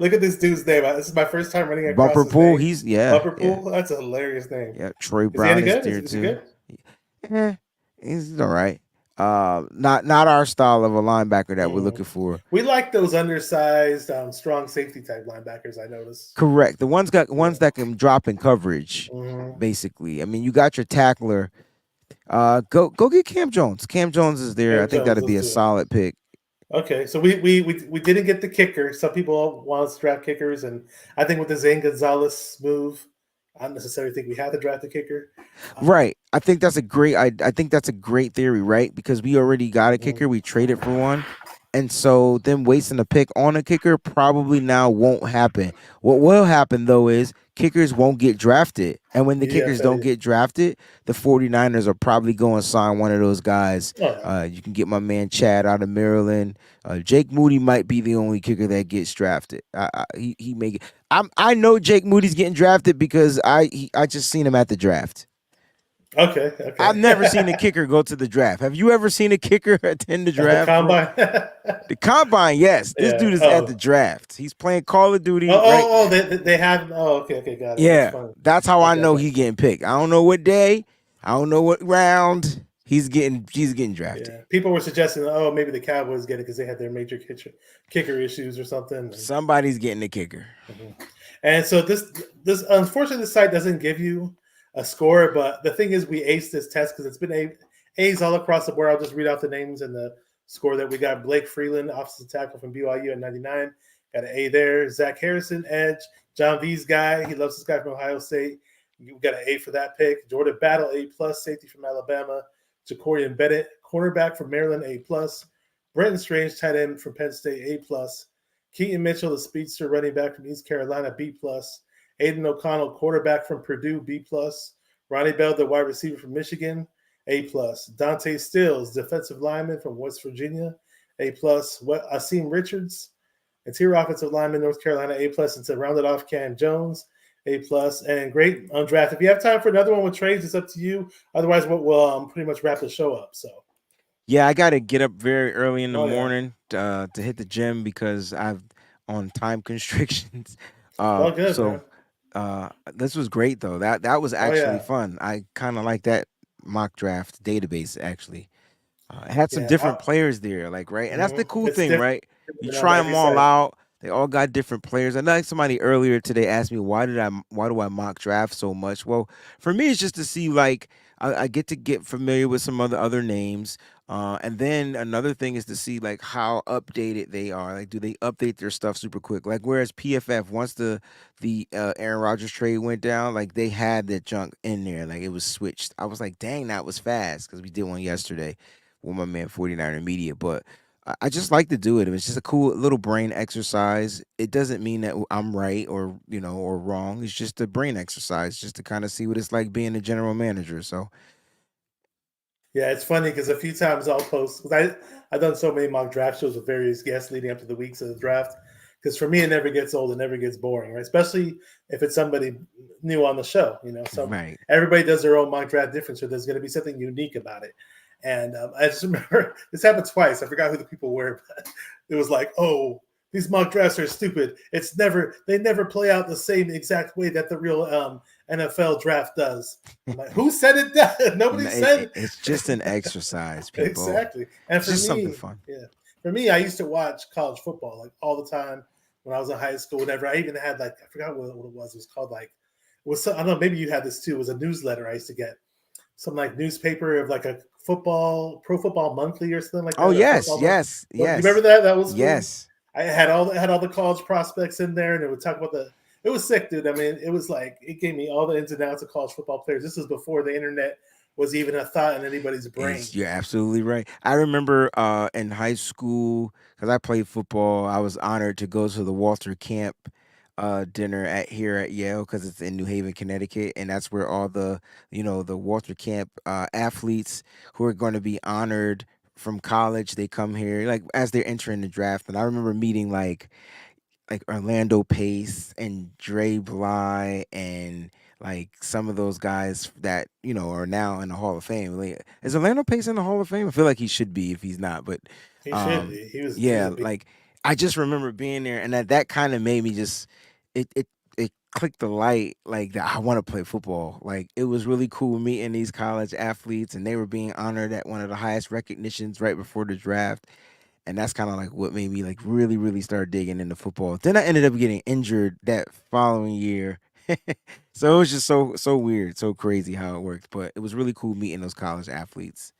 Speaker 3: Look at this dude's name. This is my first time running across
Speaker 4: Bumper
Speaker 3: his
Speaker 4: Pool.
Speaker 3: name. Bumper Pool. That's a hilarious name.
Speaker 4: Yeah, Troy Brown is there
Speaker 3: Is
Speaker 4: too.
Speaker 3: he good?
Speaker 4: He's all right. Not our style of a linebacker that we're looking for.
Speaker 3: We like those undersized, strong safety type linebackers. I noticed.
Speaker 4: Correct. The ones that can drop in coverage. Basically, I mean, you got your tackler. Go get Cam Jones. Cam Jones is there. I think that'd be a solid pick.
Speaker 3: Okay, so we didn't get the kicker. Some people want us to draft kickers, and I think with the Zane Gonzalez move, I don't necessarily think we have to draft a kicker.
Speaker 4: Right. I think that's a great. I think that's a great theory, right? Because we already got a kicker. We traded for one, and so them wasting a pick on a kicker probably now won't happen. What will happen though is kickers won't get drafted, and when the
Speaker 3: Yeah,
Speaker 4: kickers don't get drafted, the 49ers are probably going to sign one of those guys.
Speaker 3: oh, yeah.
Speaker 4: You can get my man Chad out of Maryland. Jake Moody might be the only kicker that gets drafted. He may get. I know Jake Moody's getting drafted because I just seen him at the draft.
Speaker 3: Okay.
Speaker 4: I've never seen a kicker go to the draft. Have you ever seen a kicker attend the
Speaker 3: At the
Speaker 4: draft?
Speaker 3: combine.
Speaker 4: The combine, yes. This
Speaker 3: Yeah.
Speaker 4: dude is
Speaker 3: Oh.
Speaker 4: at the draft. He's playing Call of Duty.
Speaker 3: Oh,
Speaker 4: right?
Speaker 3: they have. Oh, okay, got it. That's
Speaker 4: Yeah,
Speaker 3: funny.
Speaker 4: that's how I
Speaker 3: Okay,
Speaker 4: know
Speaker 3: okay.
Speaker 4: he's getting picked. I don't know what day. I don't know what round. He's getting drafted.
Speaker 3: Yeah, people were suggesting, oh, maybe the Cowboys get it because they had their major kicker issues or something.
Speaker 4: Somebody's getting a kicker.
Speaker 3: And so this unfortunately, this site doesn't give you a score, but the thing is, we aced this test because it's been A's all across the board. I'll just read out the names and the score that we got. Blake Freeland, offensive tackle from BYU at 99, got an A there. Zach Harrison, edge. John V's guy, he loves this guy from Ohio State. You got an A for that pick. Jordan Battle, A+, safety from Alabama. Jacorian Bennett, cornerback from Maryland, A+. Brenton Strange, tight end from Penn State, A+. Keaton Mitchell, the speedster running back from East Carolina, B+. Aiden O'Connell, quarterback from Purdue, B+. Ronnie Bell, the wide receiver from Michigan, A+. Dante Stills, defensive lineman from West Virginia, A+. Asim Richards, interior offensive lineman, North Carolina, A+. And to round it off, Cam Jones, A+. And great undrafted. If you have time for another one with trades, it's up to you. Otherwise, we'll pretty much wrap the show up. So.
Speaker 4: Yeah, I got to get up very early in the
Speaker 3: Oh, yeah.
Speaker 4: morning to hit the gym because I've on time constrictions.
Speaker 3: All good,
Speaker 4: so this was great though. That was actually
Speaker 3: yeah.
Speaker 4: fun. I kind of like that mock draft database actually. It had some
Speaker 3: Yeah,
Speaker 4: different players there, like right, and that's the cool
Speaker 3: It's
Speaker 4: thing,
Speaker 3: different
Speaker 4: right? You
Speaker 3: on
Speaker 4: try them
Speaker 3: every
Speaker 4: all
Speaker 3: site.
Speaker 4: out. They all got different players. I know somebody earlier today asked me why do I mock draft so much? Well, for me, it's just to see like I get to get familiar with some other names. And then another thing is to see like how updated they are. Like, do they update their stuff super quick? Like, whereas PFF once the Aaron Rodgers trade went down, like they had that junk in there, like it was switched. I was like, dang, that was fast because we did one yesterday with my man 49er Media. But I just like to do it. It's just a cool little brain exercise. It doesn't mean that I'm right or or wrong. It's just a brain exercise, just to kind of see what it's like being a general manager. So
Speaker 3: Yeah, it's funny because a few times I'll post because I've done so many mock draft shows with various guests leading up to the weeks of the draft. Because for me, it never gets old, it never gets boring, right? Especially if it's somebody new on the show. So
Speaker 4: right.
Speaker 3: everybody does their own mock draft different, so there's going to be something unique about it. And I just remember this happened twice. I forgot who the people were, but it was like, oh, these mock drafts are stupid. They never play out the same exact way that the real NFL draft does. I'm like, who said it does? Nobody said it.
Speaker 4: It's just an exercise, people.
Speaker 3: Exactly. And
Speaker 4: it's
Speaker 3: for
Speaker 4: just
Speaker 3: me,
Speaker 4: something fun.
Speaker 3: Yeah. For me, I used to watch college football like all the time when I was in high school. Whenever I even had I forgot what it was. It was called I don't know. Maybe you had this too. It was a newsletter I used to get. Some like newspaper of like a pro football monthly or something like that.
Speaker 4: Oh yes.
Speaker 3: You remember that? That was cool.
Speaker 4: Yes.
Speaker 3: I had all the college prospects in there, and it would talk about it was sick, dude. I mean, it was like it gave me all the ins and outs of college football players. This was before the internet was even a thought in anybody's brain.
Speaker 4: You're absolutely right. I remember in high school, because I played football, I was honored to go to the Walter Camp dinner here at Yale because it's in New Haven, Connecticut, and that's where all the the Walter Camp athletes who are going to be honored from college, they come here like as they're entering the draft. And I remember meeting like Orlando Pace and Dre Bly and like some of those guys that are now in the Hall of Fame. Like, is Orlando Pace in the Hall of Fame? I feel like he should be if he's not, but
Speaker 3: he should be. He was
Speaker 4: like I just remember being there, and that kind of made me just it clicked the light like that I want to play football. Like it was really cool meeting these college athletes, and they were being honored at one of the highest recognitions right before the draft. And that's kind of like what made me like really, really start digging into football. Then I ended up getting injured that following year. So it was just so weird, so crazy how it worked. But it was really cool meeting those college athletes.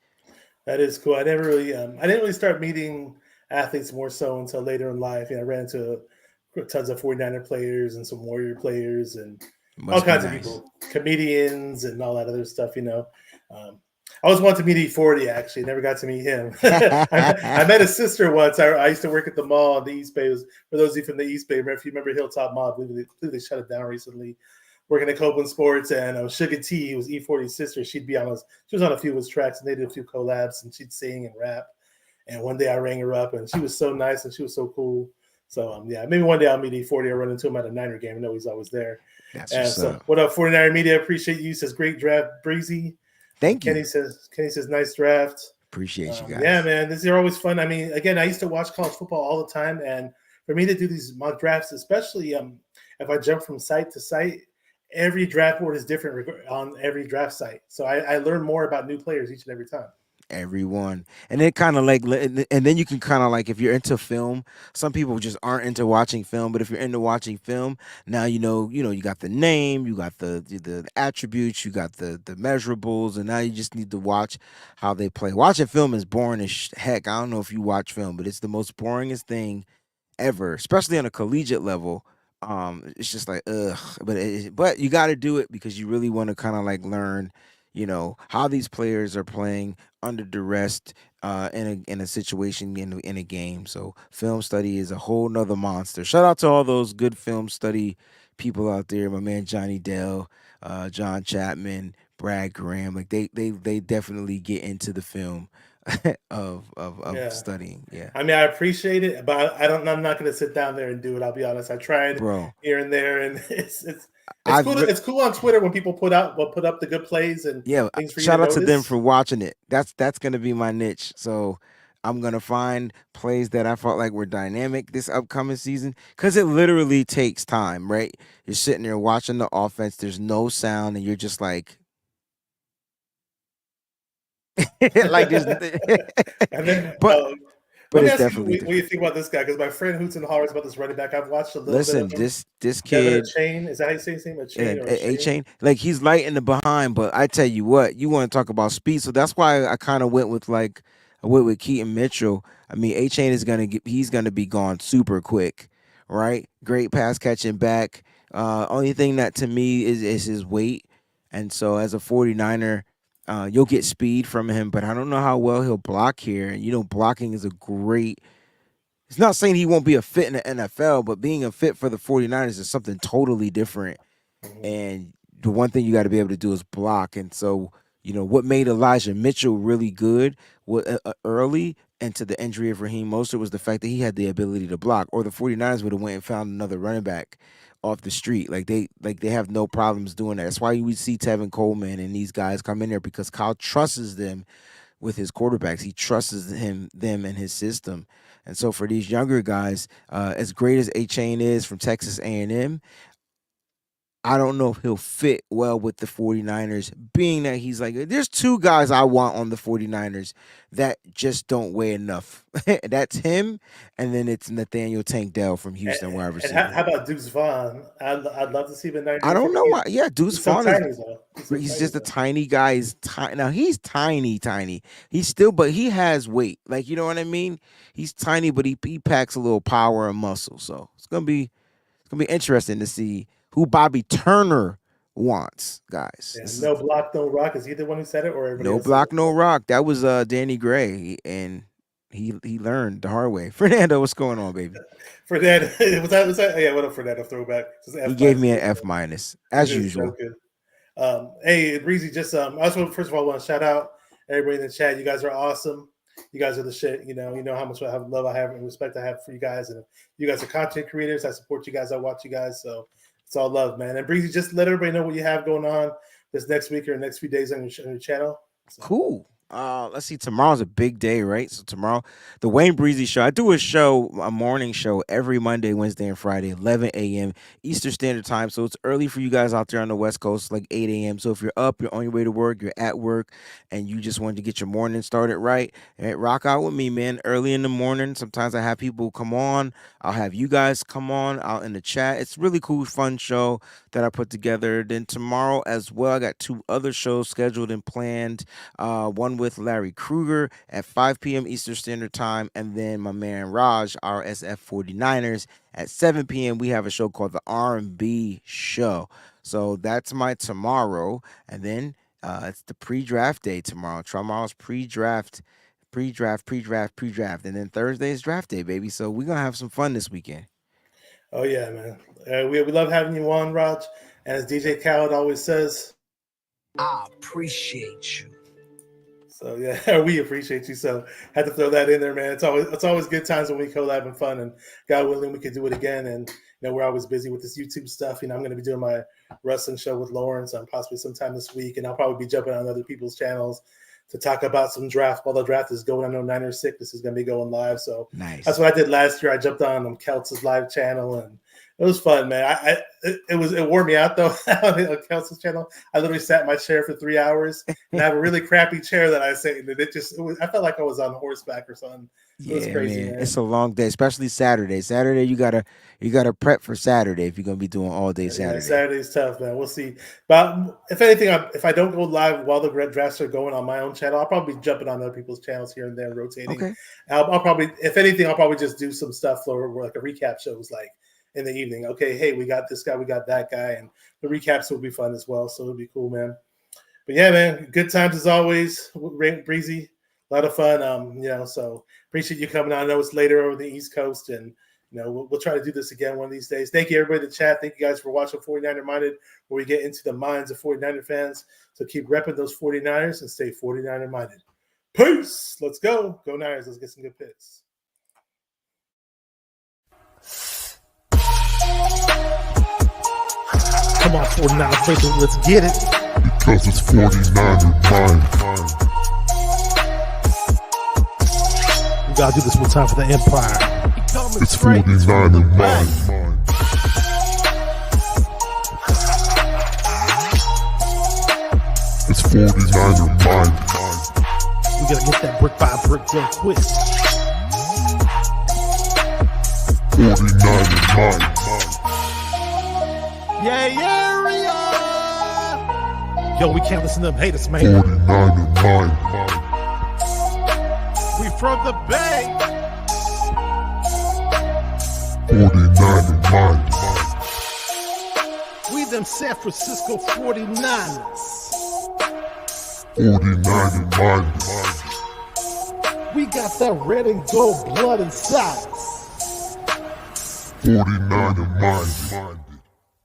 Speaker 3: That is cool. I didn't really start meeting athletes more so until later in life. I ran into tons of 49er players and some Warrior players, and all
Speaker 4: Must be
Speaker 3: kinds of
Speaker 4: nice.
Speaker 3: people, comedians and all that other stuff. Um, I always wanted to meet E40. Actually, never got to meet him. I met his sister once. I used to work at the mall in the East Bay. It was, for those of you from the East Bay, if you remember Hilltop Mall, I believe they shut it down recently. Working at Copeland Sports, and Sugar T, who was E40's sister, she was on a few of his tracks, and they did a few collabs, and she'd sing and rap. And one day I rang her up, and she was so nice and she was so cool. So yeah, maybe one day I'll meet E40 or run into him at a Niner game. I know he's always there.
Speaker 4: That's
Speaker 3: And
Speaker 4: what's
Speaker 3: so,
Speaker 4: up.
Speaker 3: what up, 49er Media? Appreciate you. Says great draft, Breezie.
Speaker 4: Thank you.
Speaker 3: Kenny says nice draft.
Speaker 4: Appreciate you
Speaker 3: Yeah,
Speaker 4: guys.
Speaker 3: man, these are always fun. I mean, again, I used to watch college football all the time, and for me to do these mock drafts, especially if I jump from site to site, every draft board is different on every draft site. So I learn more about new players each and every time.
Speaker 4: Everyone, and it kind of like, and then you can kind of like, if you're into film, some people just aren't into watching film, but if you're into watching film, now you got the name, you got the attributes, you got the measurables, and now you just need to watch how they play. Watching film is boring as heck. I don't know if you watch film, but it's the most boringest thing ever, especially on a collegiate level. It's just like ugh, but you got to do it because you really want to kind of like learn, how these players are playing under duress, in a situation, in a game. So film study is a whole nother monster. Shout out to all those good film study people out there. My man Johnny Dell, John Chapman, Brad Graham. Like they definitely get into the film of
Speaker 3: Yeah.
Speaker 4: studying. Yeah,
Speaker 3: I mean, I appreciate it, but I don't. I'm not going to sit down there and do it. I'll be honest. I tried
Speaker 4: bro.
Speaker 3: here and there, and it's
Speaker 4: I've
Speaker 3: cool.
Speaker 4: re-
Speaker 3: It's cool on Twitter when people put up the good plays and
Speaker 4: yeah,
Speaker 3: things for you to
Speaker 4: shout out to them
Speaker 3: notice.
Speaker 4: for watching it. That's gonna be my niche. So I'm gonna find plays that I felt like were dynamic this upcoming season because it literally takes time, right? You're sitting there watching the offense. There's no sound, and you're just like, like there's,
Speaker 3: And then,
Speaker 4: but
Speaker 3: let me
Speaker 4: it's
Speaker 3: ask you
Speaker 4: definitely
Speaker 3: what you
Speaker 4: different.
Speaker 3: think about this guy because my friend hoots and hollers about this running back. I've watched a little bit of
Speaker 4: Listen,
Speaker 3: him.
Speaker 4: this
Speaker 3: Devin
Speaker 4: kid,
Speaker 3: Chain, is that how you say his name? A Chain or a
Speaker 4: A
Speaker 3: Chain?
Speaker 4: chain, like he's light in the behind, but I tell you what, you want to talk about speed, so that's why I kind of went with like I went with Keaton Mitchell. I mean, A chain is he's gonna be gone super quick, right? Great pass catching back. Only thing that to me is his weight, and so as a 49er, you'll get speed from him, but I don't know how well he'll block here. And blocking is a great. It's not saying he won't be a fit in the NFL, but being a fit for the 49ers is something totally different.
Speaker 3: Mhm.
Speaker 4: And the one thing you got to be able to do is block. And so, what made Elijah Mitchell really good early into the injury of Raheem Mostert was the fact that he had the ability to block, or the 49ers would have went and found another running back off the street. Like they have no problems doing that. That's why you would see Tevin Coleman and these guys come in there because Kyle trusts them with his quarterbacks. He trusts them and his system. And so for these younger guys, as great as A Chain is from Texas A&M, I don't know if he'll fit well with the 49ers, being that he's like, there's two guys I want on the 49ers that just don't weigh enough. That's him, and then it's Nathaniel Tank Dell from
Speaker 3: And,
Speaker 4: Houston, wide
Speaker 3: and
Speaker 4: receiver.
Speaker 3: how about Deuce Vaughn? I'd love to see him in Niner
Speaker 4: I don't
Speaker 3: uniform
Speaker 4: know
Speaker 3: again.
Speaker 4: why. Yeah, Deuce
Speaker 3: He's so
Speaker 4: Vaughn is
Speaker 3: tiny though. He's so
Speaker 4: he's
Speaker 3: tiny
Speaker 4: just a
Speaker 3: though.
Speaker 4: tiny guy. He's tiny. Now he's tiny, tiny. He's still, but he has weight. Like you know what I mean. He's tiny, but he packs a little power and muscle. So it's gonna be interesting to see who Bobby Turner wants, guys.
Speaker 3: Yeah,
Speaker 4: This is
Speaker 3: no block, no rock. Is he the one who said it, or everybody
Speaker 4: no
Speaker 3: else said it?
Speaker 4: block, no rock. That was Danny Gray, and he learned the hard way. Fernando, what's going on, baby?
Speaker 3: Fernando, was that? Yeah, what up, Fernando? Throwback. Just
Speaker 4: He
Speaker 3: F
Speaker 4: gave
Speaker 3: minus.
Speaker 4: me an F minus
Speaker 3: It
Speaker 4: as
Speaker 3: is so
Speaker 4: usual.
Speaker 3: good. Hey, Breezy, just I just want first of all want to shout out everybody in the chat. You guys are awesome. You guys are the shit. You know how much love I have and respect I have for you guys. And you guys are content creators. I support you guys. I watch you guys. So it's all love, man. And Breezy, just let everybody know what you have going on this next week or next few days on your channel. So.
Speaker 4: Cool. Let's see. Tomorrow's a big day, right? So tomorrow, the Wayne Breezy Show. I do a morning show every Monday, Wednesday, and Friday, 11 a.m. Eastern Standard Time. So it's early for you guys out there on the West Coast, like 8 a.m. So if you're up, you're on your way to work, you're at work, and you just wanted to get your morning started right, rock out with me, man. Early in the morning. Sometimes I have people come on. I'll have you guys come on out in the chat. It's a really cool, fun show that I put together. Then tomorrow as well, I got two other shows scheduled and planned. One with Larry Kruger at 5 p.m. Eastern Standard Time, and then my man Raj, RSF 49ers, at 7 p.m. We have a show called The R&B Show. So that's my tomorrow, and then it's the pre-draft day tomorrow. Tomorrow's pre-draft, and then Thursday is draft day, baby. So we're gonna have some fun this weekend.
Speaker 3: Oh yeah, man. We love having you on, Raj. And as DJ Khaled always says,
Speaker 2: I appreciate you.
Speaker 3: so yeah, we appreciate you. So had to throw that in there, man. It's always good times when we collab and fun, and God willing, we could do it again. And we're always busy with this YouTube stuff. I'm going to be doing my wrestling show with Lawrence, possibly sometime this week, and I'll probably be jumping on other people's channels to talk about some draft. While the draft is going, I know Niners Sickness is going to be going live. So
Speaker 4: Nice.
Speaker 3: That's what I did last year. I jumped on Keltz's live channel, and it was fun, man. It wore me out though on Keltz's channel. I literally sat in my chair for 3 hours, and I have a really crappy chair that I sat in. I felt like I was on horseback or something. It was crazy, man.
Speaker 4: It's a long day, especially Saturday. Saturday, you gotta prep for Saturday if you're gonna be doing all day Saturday.
Speaker 3: Yeah, Saturday's tough, man. We'll see. But if anything, if I don't go live while the drafts are going on my own channel, I'll probably be jumping on other people's channels here and there, rotating.
Speaker 4: Okay.
Speaker 3: I'll probably, if anything, I'll probably just do some stuff for like a recap shows, like in the evening. Okay, hey, we got this guy, we got that guy, and the recaps will be fun as well. So it'll be cool, man. But yeah, man, good times as always. Breezy, a lot of fun. So appreciate you coming on. I know it's later over the East Coast, and we'll try to do this again one of these days. Thank you, everybody in the chat. Thank you guys for watching 49er Minded, where we get into the minds of 49er fans. So keep repping those 49ers and stay 49er minded. Peace. Let's go. Go Niners. Let's get some good picks.
Speaker 8: Come on, 49 faithful, let's get it.
Speaker 9: Because it's 49er mind.
Speaker 8: We gotta do this one time for the Empire.
Speaker 9: It's 49er mind. It's 49er mind.
Speaker 8: We gotta get that brick by brick done quick.
Speaker 9: 49er mind.
Speaker 8: Yo, we can't listen to them haters, man.
Speaker 9: 49er mind.
Speaker 8: We from the Bay.
Speaker 9: 49er mind.
Speaker 8: We them San Francisco 49ers.
Speaker 9: 49er mind.
Speaker 8: We got that red and gold blood inside us.
Speaker 9: 49er mind.